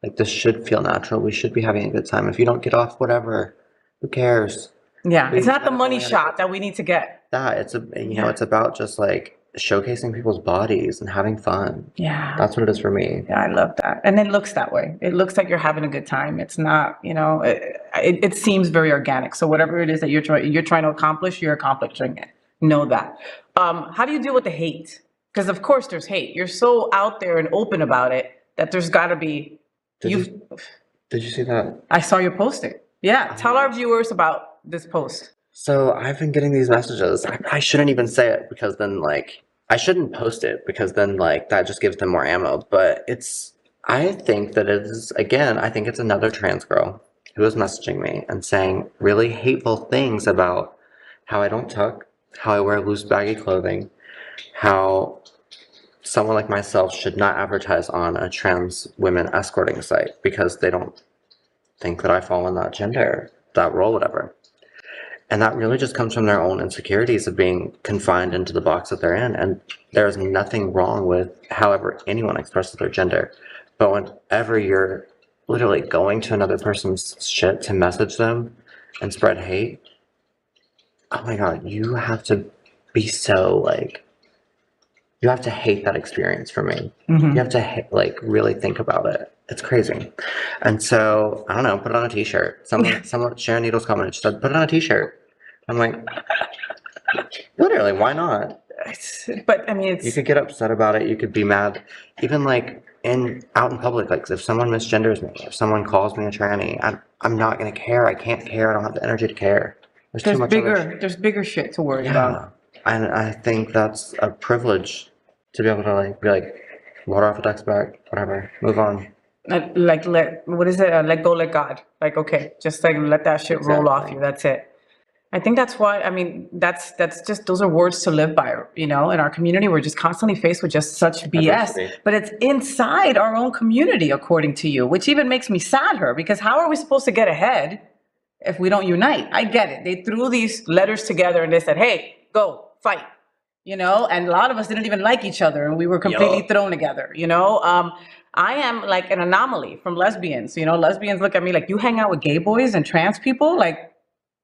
Like, this should feel natural. We should be having a good time. If you don't get off, whatever. Who cares? Yeah, it's not the money shot that we need to get. It's it's about just like showcasing people's bodies and having fun. Yeah. That's what it is for me. Yeah, I love that. And it looks that way. It looks like you're having a good time. It's not, it seems very organic. So whatever it is that you're trying to accomplish, you're accomplishing it. Know that. How do you deal with the hate? Because of course there's hate. You're so out there and open about it that there's got to be. Did you see that? I saw you post it. Yeah. Tell our viewers about this post. So I've been getting these messages. I shouldn't even say it because then like I shouldn't post it because then like that just gives them more ammo. But I think that it is, again, I think it's another trans girl who is messaging me and saying really hateful things about how I don't tuck, how I wear loose baggy clothing, how someone like myself should not advertise on a trans women escorting site because they don't think that I fall in that gender, that role, whatever. And that really just comes from their own insecurities of being confined into the box that they're in. And there's nothing wrong with however anyone expresses their gender. But whenever you're literally going to another person's shit to message them and spread hate, oh my God, you have to be so like, you have to hate that experience for me. Mm-hmm. You have to like really think about it. It's crazy. And so, I don't know, put it on a t-shirt. Someone, Sharon Needles commented, she said, put it on a t-shirt. I'm like, literally, why not? But I mean, you could get upset about it. You could be mad. Even like out in public, like if someone misgenders me, if someone calls me a tranny, I'm not going to care. I can't care. I don't have the energy to care. There's too much there's bigger shit to worry about. And I think that's a privilege to be able to like be like, water off a duck's back, whatever, move on. What is it? Let go, let God. Like, okay, just like let that shit roll off you. That's it. I think that's why, I mean, that's just, those are words to live by, you know, in our community, we're just constantly faced with just such BS, Adversity. but it's inside our own community, according to you, which even makes me sadder, because how are we supposed to get ahead if we don't unite? I get it. They threw these letters together and they said, hey, go fight, you know, and a lot of us didn't even like each other and we were completely thrown together, you know. I am like an anomaly from lesbians, you know, lesbians look at me like, you hang out with gay boys and trans people? Like,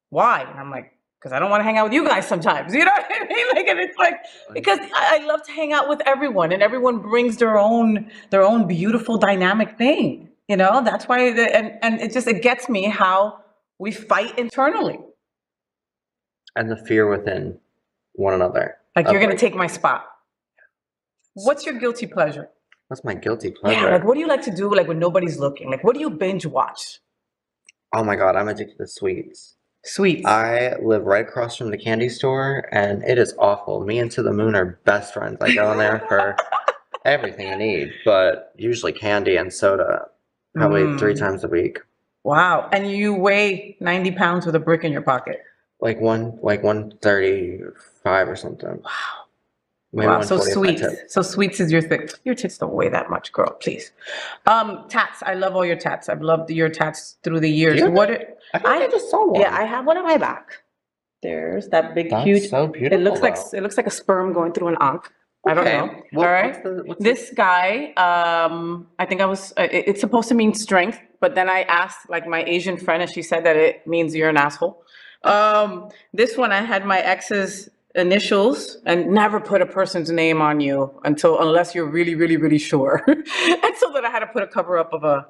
why? And I'm like, because I don't want to hang out with you guys sometimes. You know what I mean? Like, and it's like, because I love to hang out with everyone, and everyone brings their own beautiful dynamic thing. You know, that's why, and it gets me how we fight internally. And the fear within one another. Like, you're going to take my spot. What's your guilty pleasure? What's my guilty pleasure? Yeah, like, what do you like to do, like, when nobody's looking? Like, what do you binge watch? Oh my God, I'm addicted to sweets. Sweets. I live right across from the candy store, and it is awful. Me and To the Moon are best friends. I go in there for everything I need, but usually candy and soda, probably 3 times a week. Wow. And you weigh 90 pounds with a brick in your pocket. Like 135 or something. Wow. Maybe Wow. So 140 sweets. So sweets is your thing. Your tits don't weigh that much, girl. Please. Tats. I love all your tats. I've loved your tats through the years. I just saw one. Yeah, I have one on my back. There's that big, That's huge. so beautiful. It looks like a sperm going through an ankh. I don't know. All right. This guy, I think it's supposed to mean strength, but then I asked like my Asian friend, and she said that it means you're an asshole. This one, I had my ex's initials, and never put a person's name on you unless you're really, really, really sure. And so then I had to put a cover up of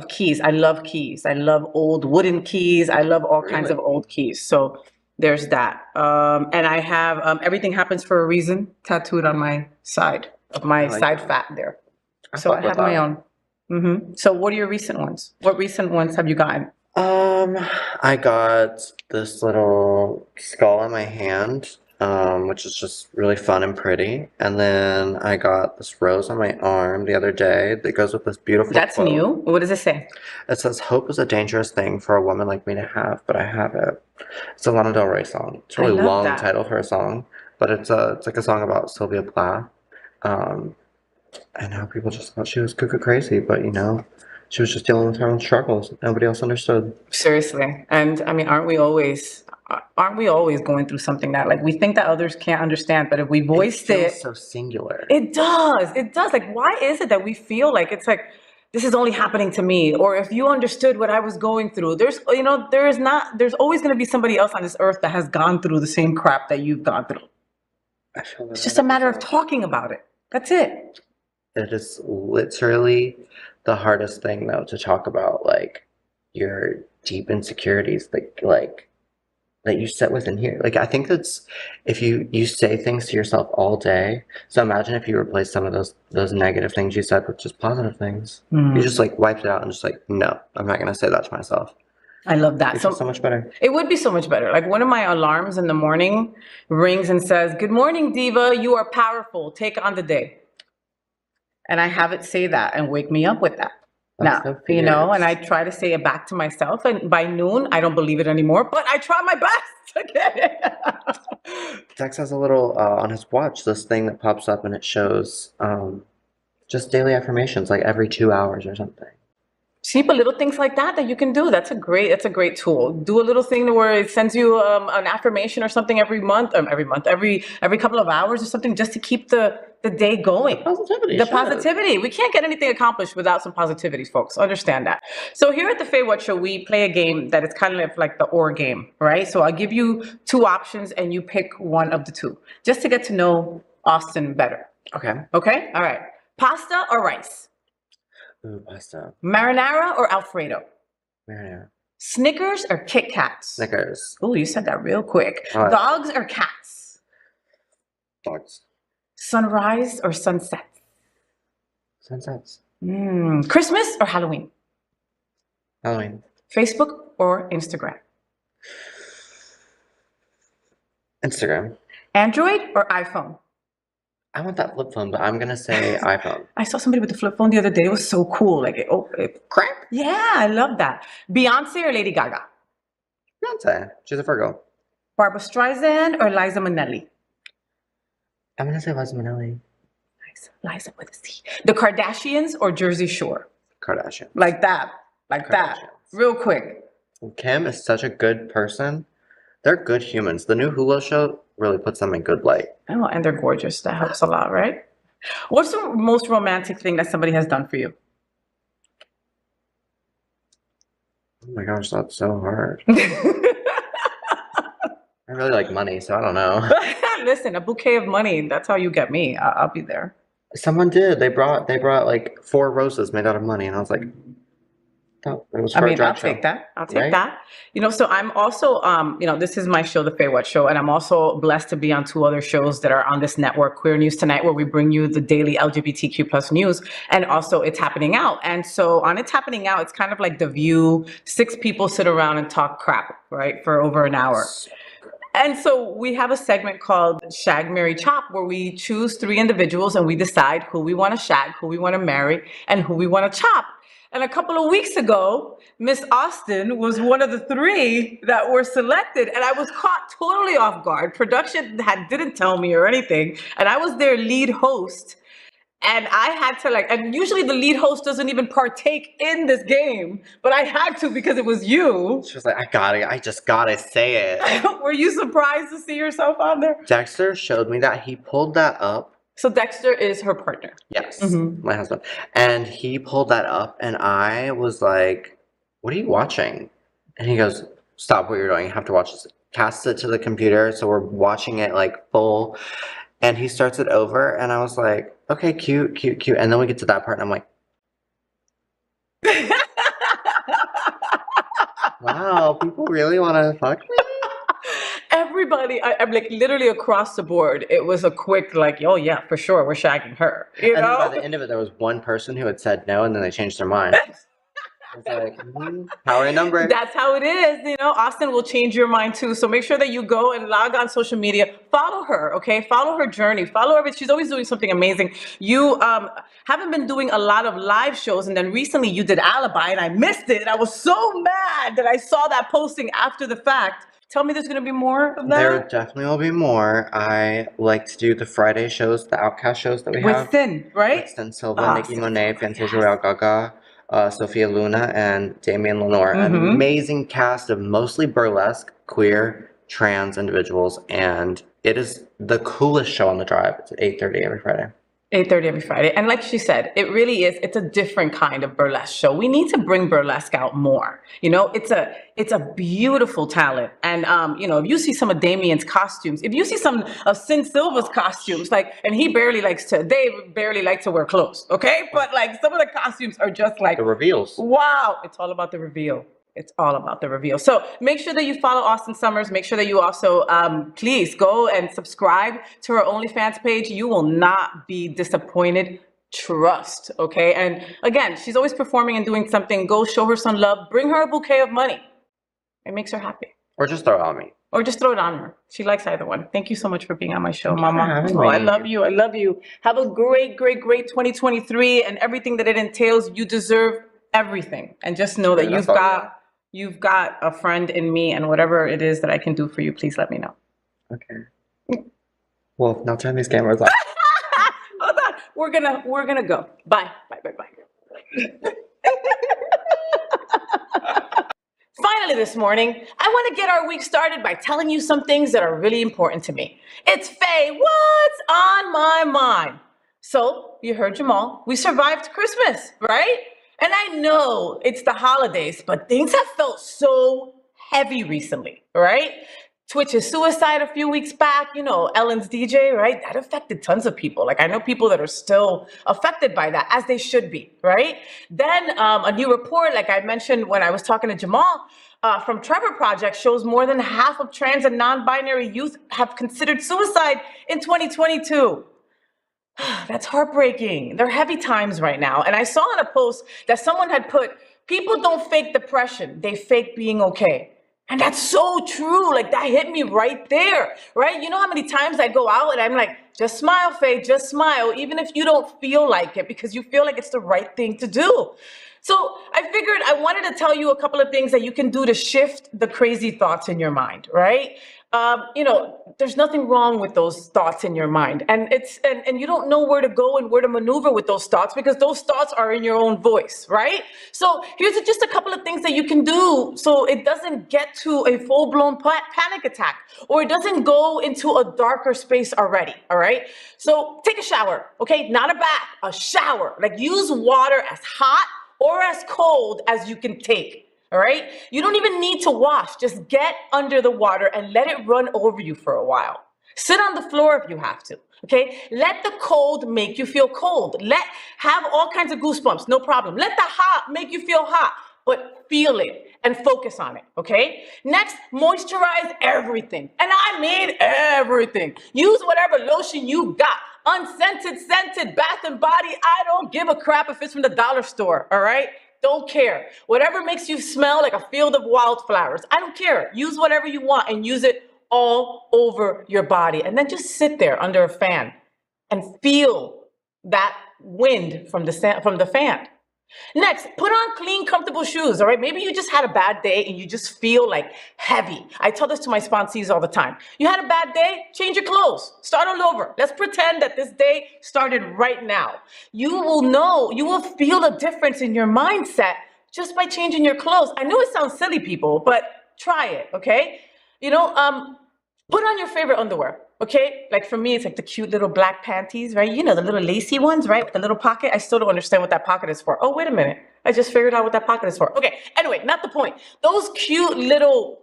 keys. I love keys. I love old wooden keys. I love all kinds of old keys. So there's that. And I have Everything Happens for a Reason tattooed on my side of my side fat there. So I have my own. So what are your recent ones? What recent ones have you gotten? I got this little skull on my hand, which is just really fun and pretty. And then I got this rose on my arm the other day that goes with this beautiful That's quote. new. What does it say? It says, "Hope is a dangerous thing for a woman like me to have, but I have it." It's a Lana Del Rey song. It's a really long title for a song, but it's like a song about Sylvia Plath, and how people just thought she was cuckoo crazy, but you know, she was just dealing with her own struggles. Nobody else understood. Seriously. And I mean, aren't we always going through something that, like, we think that others can't understand, but if we voiced it feels so singular. It does. Like, why is it that we feel like it's like, this is only happening to me? Or if you understood what I was going through, there's always going to be somebody else on this earth that has gone through the same crap that you've gone through. It's just a matter of talking about it. That's it. It is literally the hardest thing, though, to talk about, like, your deep insecurities, like that you sit within here. Like, I think that's, if you say things to yourself all day. So imagine if you replace some of those negative things you said with just positive things. You just like wiped it out and just like, no, I'm not gonna say that to myself. I love that. It's so much better. It would be so much better. Like, one of my alarms in the morning rings and says, "Good morning, Diva. You are powerful. Take on the day." And I have it say that and wake me up with that. Now, you know, and I try to say it back to myself, and by noon, I don't believe it anymore, but I try my best to get it. Dex has a little, on his watch, this thing that pops up and it shows just daily affirmations, like every 2 hours or something. See, but little things like that you can do. That's a great tool. Do a little thing where it sends you an affirmation or something every couple of hours or something, just to keep the day going. The positivity. We can't get anything accomplished without some positivity, folks. Understand that. So here at the FayWhat Show, we play a game that is kind of like the or game, right? So I'll give you 2 options and you pick one of the 2, just to get to know Austin better. Okay. Okay? All right. Pasta or rice? Ooh, pasta. Marinara or Alfredo? Marinara. Snickers or Kit Kats? Snickers. Oh, you said that real quick. Right. Dogs or cats? Dogs. Sunrise or sunset? Sunsets. Christmas or Halloween? Halloween. Facebook or Instagram? Instagram. Android or iPhone? I want that flip phone, but I'm gonna say iPhone. I saw somebody with the flip phone the other day. It was so cool. Like, it Crack. Yeah, I love that. Beyonce or Lady Gaga? Beyonce. She's a Virgo. Barbara Streisand or Liza Minnelli? I'm gonna say Liza Minnelli. Liza with a C. The Kardashians or Jersey Shore? Kardashian. Like that. Like that. Real quick. Kim is such a good person. They're good humans. The new Hulu show really puts them in good light. Oh, and they're gorgeous. That helps a lot, right? What's the most romantic thing that somebody has done for you? Oh my gosh, that's so hard. I really like money, so I don't know. Listen, a bouquet of money, that's how you get me. I'll be there. Someone did. They brought like 4 roses made out of money, and I was like, oh, it was for a drag I'll show. take that. I'll take that. You know, so I'm also, you know, this is my show, The FayWhat Show, and I'm also blessed to be on 2 other shows that are on this network, Queer News Tonight, where we bring you the daily LGBTQ plus news, and also It's Happening Out. And so on It's Happening Out, it's kind of like The View. 6 people sit around and talk crap, right, for over an hour. And so we have a segment called Shag, Marry, Chop, where we choose 3 individuals and we decide who we want to shag, who we want to marry, and who we want to chop. And a couple of weeks ago, Miss Austin was one of the 3 that were selected, and I was caught totally off guard. Production didn't tell me or anything, and I was their lead host. And I had to and usually the lead host doesn't even partake in this game, but I had to because it was you. She was like, I just gotta say it. Were you surprised to see yourself on there? Dexter showed me that. He pulled that up. So Dexter is her partner. Yes, my husband. And he pulled that up, and I was like, what are you watching? And he goes, stop what you're doing. You have to watch this. Cast it to the computer. So we're watching it like full. And he starts it over, and I was like, okay, cute, cute, cute. And then we get to that part, and I'm like, wow, people really want to fuck me? Everybody, I'm like literally across the board. It was a quick oh yeah, for sure, we're shagging her. You know? And then by the end of it, there was one person who had said no, and then they changed their mind. I was like, power in number. That's how it is. You know, Austin will change your mind too. So make sure that you go and log on social media. Follow her, okay? Follow her journey. Follow her. She's always doing something amazing. You haven't been doing a lot of live shows, and then recently you did Alibi, and I missed it. I was so mad that I saw that posting after the fact. Tell me there's going to be more of that? There definitely will be more. I like to do the Friday shows, the Outcast shows that we have. With Sin, right? With Sin Silva, Nicki Monet, Fantasia Royale Gaga, Sophia Luna, and Damian Lenore. An amazing cast of mostly burlesque, queer, trans individuals, and it is the coolest show on the drive. It's at 8:30 every Friday. 8:30 every Friday. And like she said, it really is, it's a different kind of burlesque show. We need to bring burlesque out more. You know, it's a beautiful talent. And, you know, if you see some of Damien's costumes, if you see some of Sin Silva's costumes, and they barely like to wear clothes, okay? But some of the costumes are just the reveals. Wow. It's all about the reveal. It's all about the reveal. So make sure that you follow Austin Summers. Make sure that you also, please go and subscribe to her OnlyFans page. You will not be disappointed. Trust, okay? And again, she's always performing and doing something. Go show her some love. Bring her a bouquet of money. It makes her happy. Or just throw it on me. Or just throw it on her. She likes either one. Thank you so much for being on my show, Thank Mama. you. Oh, I love you. I love you. Have a great, great, great 2023 and everything that it entails. You deserve everything. And just know that you've got a friend in me, and whatever it is that I can do for you, please let me know. Okay. Well, now turn these cameras off. Hold on. We're gonna go. Bye. Bye. Bye. Bye. Finally this morning, I want to get our week started by telling you some things that are really important to me. It's Faye, what's on my mind? So, you heard Jamal, we survived Christmas, right? And I know it's the holidays, but things have felt so heavy recently, right? Twitch's suicide a few weeks back, you know, Ellen's DJ, right? That affected tons of people. I know people that are still affected by that, as they should be, right? Then a new report, like I mentioned when I was talking to Jamal, from Trevor Project shows more than half of trans and non-binary youth have considered suicide in 2022. That's heartbreaking. They're heavy times right now. And I saw in a post that someone had put, people don't fake depression, they fake being okay. And that's so true. That hit me right there, right? You know how many times I go out and I'm like, just smile, Faye, just smile, even if you don't feel like it, because you feel like it's the right thing to do. So I figured I wanted to tell you a couple of things that you can do to shift the crazy thoughts in your mind, right? There's nothing wrong with those thoughts in your mind, and and you don't know where to go and where to maneuver with those thoughts because those thoughts are in your own voice, right? So here's just a couple of things that you can do so it doesn't get to a full-blown panic attack, or it doesn't go into a darker space already, all right? So take a shower, okay? Not a bath, a shower. Like, use water as hot or as cold as you can take. All right? You don't even need to wash. Just get under the water and let it run over you for a while. Sit on the floor if you have to. Okay? Let the cold make you feel cold. Have all kinds of goosebumps, no problem. Let the hot make you feel hot, but feel it and focus on it. Okay? Next, moisturize everything. And I mean everything. Use whatever lotion you got. Unscented, scented, Bath and Body. I don't give a crap if it's from the dollar store. All right? Don't care. Whatever makes you smell like a field of wildflowers. I don't care. Use whatever you want and use it all over your body. And then just sit there under a fan and feel that wind from the fan. Next, put on clean, comfortable shoes, all right? Maybe you just had a bad day and you just feel like heavy. I tell this to my sponsees all the time. You had a bad day? Change your clothes. Start all over. Let's pretend that this day started right now. You will feel a difference in your mindset just by changing your clothes. I know it sounds silly, people, but try it, okay? Put on your favorite underwear. Okay, like for me, it's like the cute little black panties, right? You know, the little lacy ones, right? With the little pocket. I still don't understand what that pocket is for. Oh, wait a minute. I just figured out what that pocket is for. Okay, anyway, not the point. Those cute little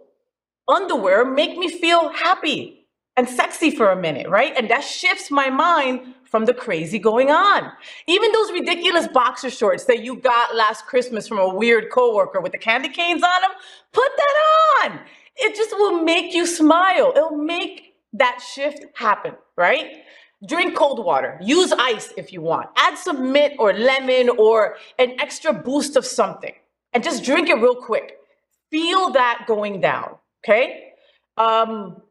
underwear make me feel happy and sexy for a minute, right? And that shifts my mind from the crazy going on. Even those ridiculous boxer shorts that you got last Christmas from a weird coworker with the candy canes on them, put that on. It just will make you smile. It'll make that shift happen, right? Drink cold water. Use ice if you want. Add some mint or lemon or an extra boost of something and just drink it real quick. Feel that going down, okay?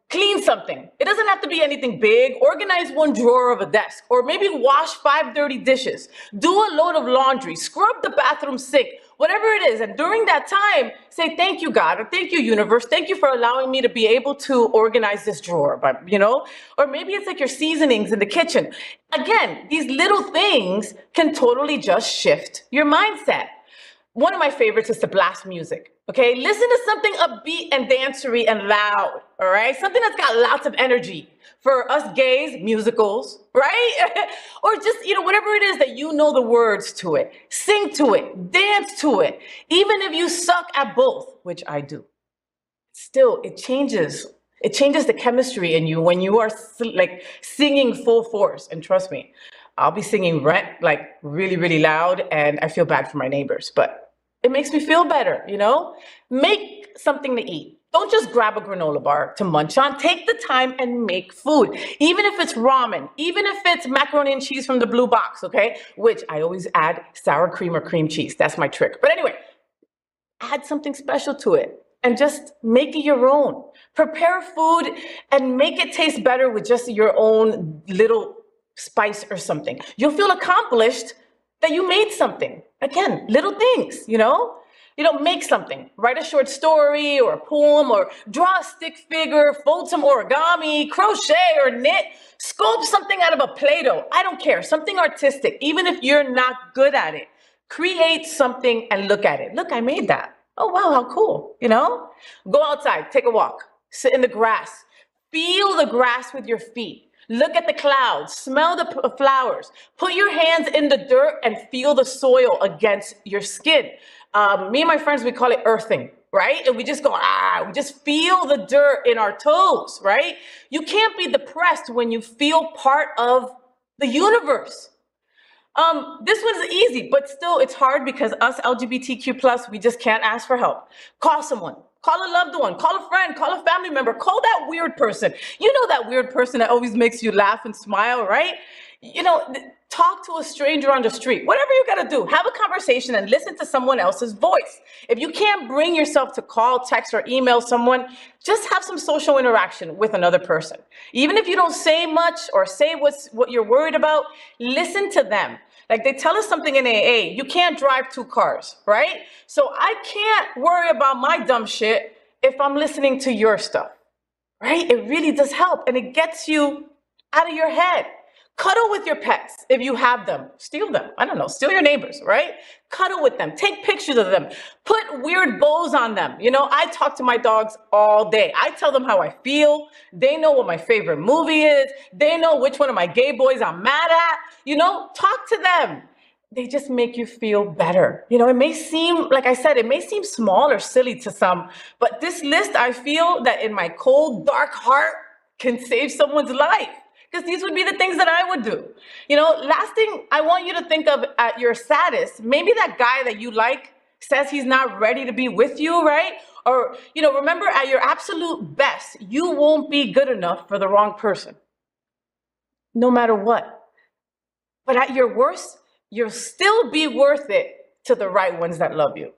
Clean something. It doesn't have to be anything big. Organize one drawer of a desk, or maybe wash 5 dirty dishes. Do a load of laundry. Scrub the bathroom sink. Whatever it is. And during that time, say, thank you, God, or thank you, universe. Thank you for allowing me to be able to organize this drawer, but or maybe it's like your seasonings in the kitchen. Again, these little things can totally just shift your mindset. One of my favorites is to blast music, okay? Listen to something upbeat and dancery and loud, all right? Something that's got lots of energy. For us gays, musicals, right? Or just, whatever it is that you know the words to it. Sing to it, dance to it. Even if you suck at both, which I do. Still, it changes the chemistry in you when you are like singing full force. And trust me, I'll be singing Rent like really, really loud, and I feel bad for my neighbors, but it makes me feel better, Make something to eat. Don't just grab a granola bar to munch on. Take the time and make food. Even if it's ramen, even if it's macaroni and cheese from the blue box, okay? Which I always add sour cream or cream cheese. That's my trick. But anyway, add something special to it and just make it your own. Prepare food and make it taste better with just your own little spice or something. You'll feel accomplished that you made something. Again, little things, make something. Write a short story or a poem, or draw a stick figure, fold some origami, crochet or knit, sculpt something out of a Play-Doh. I don't care. Something artistic, even if you're not good at it. Create something and look at it. Look, I made that. Oh, wow, how cool, Go outside, take a walk, sit in the grass, feel the grass with your feet. Look at the clouds, smell the flowers, put your hands in the dirt and feel the soil against your skin. Me and my friends, we call it earthing, right? And we just go, we just feel the dirt in our toes, right? You can't be depressed when you feel part of the universe. This one's easy, but still it's hard because us LGBTQ+, we just can't ask for help. Call someone. Call a loved one, call a friend, call a family member, call that weird person. That weird person that always makes you laugh and smile, right? Talk to a stranger on the street. Whatever you gotta do, have a conversation and listen to someone else's voice. If you can't bring yourself to call, text, or email someone, just have some social interaction with another person. Even if you don't say much or say what you're worried about, listen to them. Like they tell us something in AA, you can't drive 2 cars, right? So I can't worry about my dumb shit if I'm listening to your stuff, right? It really does help, and it gets you out of your head. Cuddle with your pets if you have them. Steal them. I don't know. Steal your neighbors, right? Cuddle with them. Take pictures of them. Put weird bows on them. You know, I talk to my dogs all day. I tell them how I feel. They know what my favorite movie is. They know which one of my gay boys I'm mad at. You know, talk to them. They just make you feel better. You know, it may seem, like I said, it may seem small or silly to some, but this list, I feel that in my cold, dark heart can save someone's life. Because these would be the things that I would do. You know, last thing I want you to think of at your saddest, maybe that guy that you like says he's not ready to be with you, right? Or, you know, remember at your absolute best, you won't be good enough for the wrong person, no matter what. But at your worst, you'll still be worth it to the right ones that love you.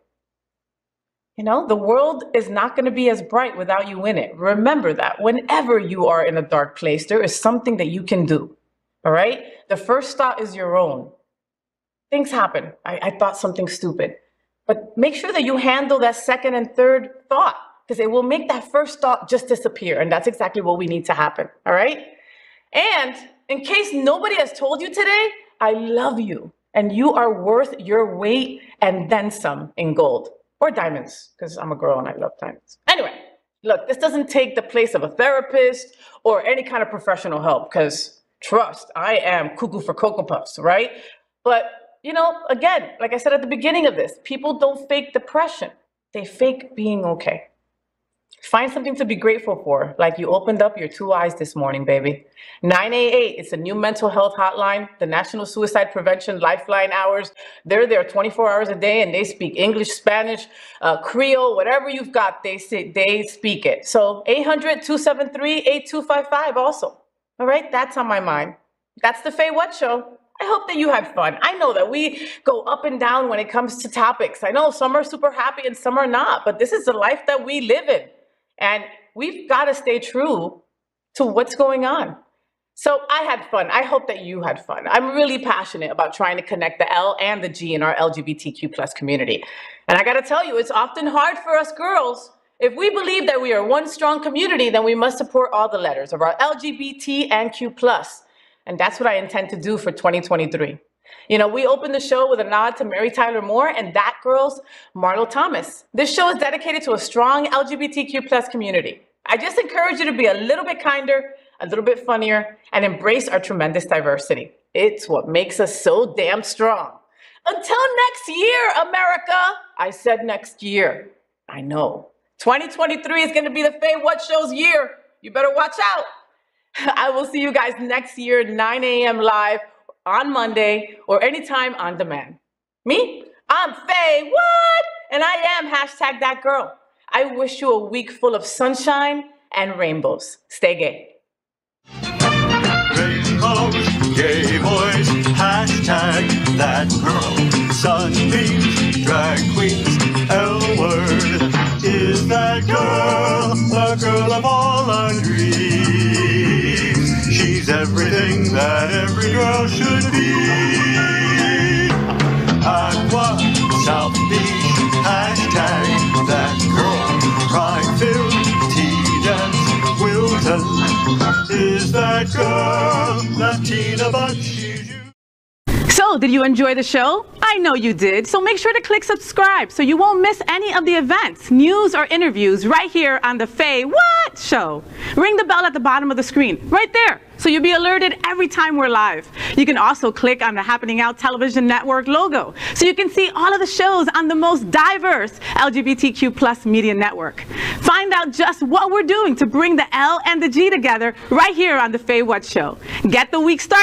You know, the world is not going to be as bright without you in it. Remember that whenever you are in a dark place, there is something that you can do. All right? The first thought is your own. Things happen. I thought something stupid. But make sure that you handle that second and third thought, because it will make that first thought just disappear. And that's exactly what we need to happen. All right? And in case nobody has told you today, I love you. And you are worth your weight and then some in gold. Or diamonds, because I'm a girl and I love diamonds. Anyway, look, this doesn't take the place of a therapist or any kind of professional help, because trust, I am cuckoo for Cocoa Puffs, right? But, you know, again, like I said at the beginning of this, people don't fake depression. They fake being okay. Find something to be grateful for, like you opened up your 2 eyes this morning, baby. 988, it's a new mental health hotline, the National Suicide Prevention Lifeline hours. They're there 24 hours a day, and they speak English, Spanish, Creole, whatever you've got, they speak it. So 800-273-8255 also. All right, that's on my mind. That's the FayWhat Show. I hope that you had fun. I know that we go up and down when it comes to topics. I know some are super happy and some are not, but this is the life that we live in. And we've got to stay true to what's going on. So I had fun. I hope that you had fun. I'm really passionate about trying to connect the L and the G in our LGBTQ plus community. And I got to tell you, it's often hard for us girls. If we believe that we are one strong community, then we must support all the letters of our LGBT and Q plus. And that's what I intend to do for 2023. You know, we opened the show with a nod to Mary Tyler Moore and that girl's Marlo Thomas. This show is dedicated to a strong LGBTQ plus community. I just encourage you to be a little bit kinder, a little bit funnier, and embrace our tremendous diversity. It's what makes us so damn strong. Until next year, America. I said next year. I know. 2023 is going to be the FayWhat Show's year. You better watch out. I will see you guys next year, 9 a.m. live on Monday or anytime on demand. Me? I'm FayWhat, and I am #thatgirl. I wish you a week full of sunshine and rainbows. Stay gay. Rainbows, gay boys, #thatgirl. Sunbeams, drag queens, L-word. Is that girl, the girl of all our dreams? She's everything that every girl should be. Aqua, South Beach, #thatgirl. Pride-filled, tea dance, Wilton. Is that girl, Latina, but she's you. So, did you enjoy the show? I know you did. So make sure to click subscribe so you won't miss any of the events, news, or interviews right here on the FayWhat Show. Ring the bell at the bottom of the screen, right there, so you'll be alerted every time we're live. You can also click on the Happening Out Television Network logo so you can see all of the shows on the most diverse LGBTQ plus media network. Find out just what we're doing to bring the L and the G together right here on the FayWhat Show. Get the week started.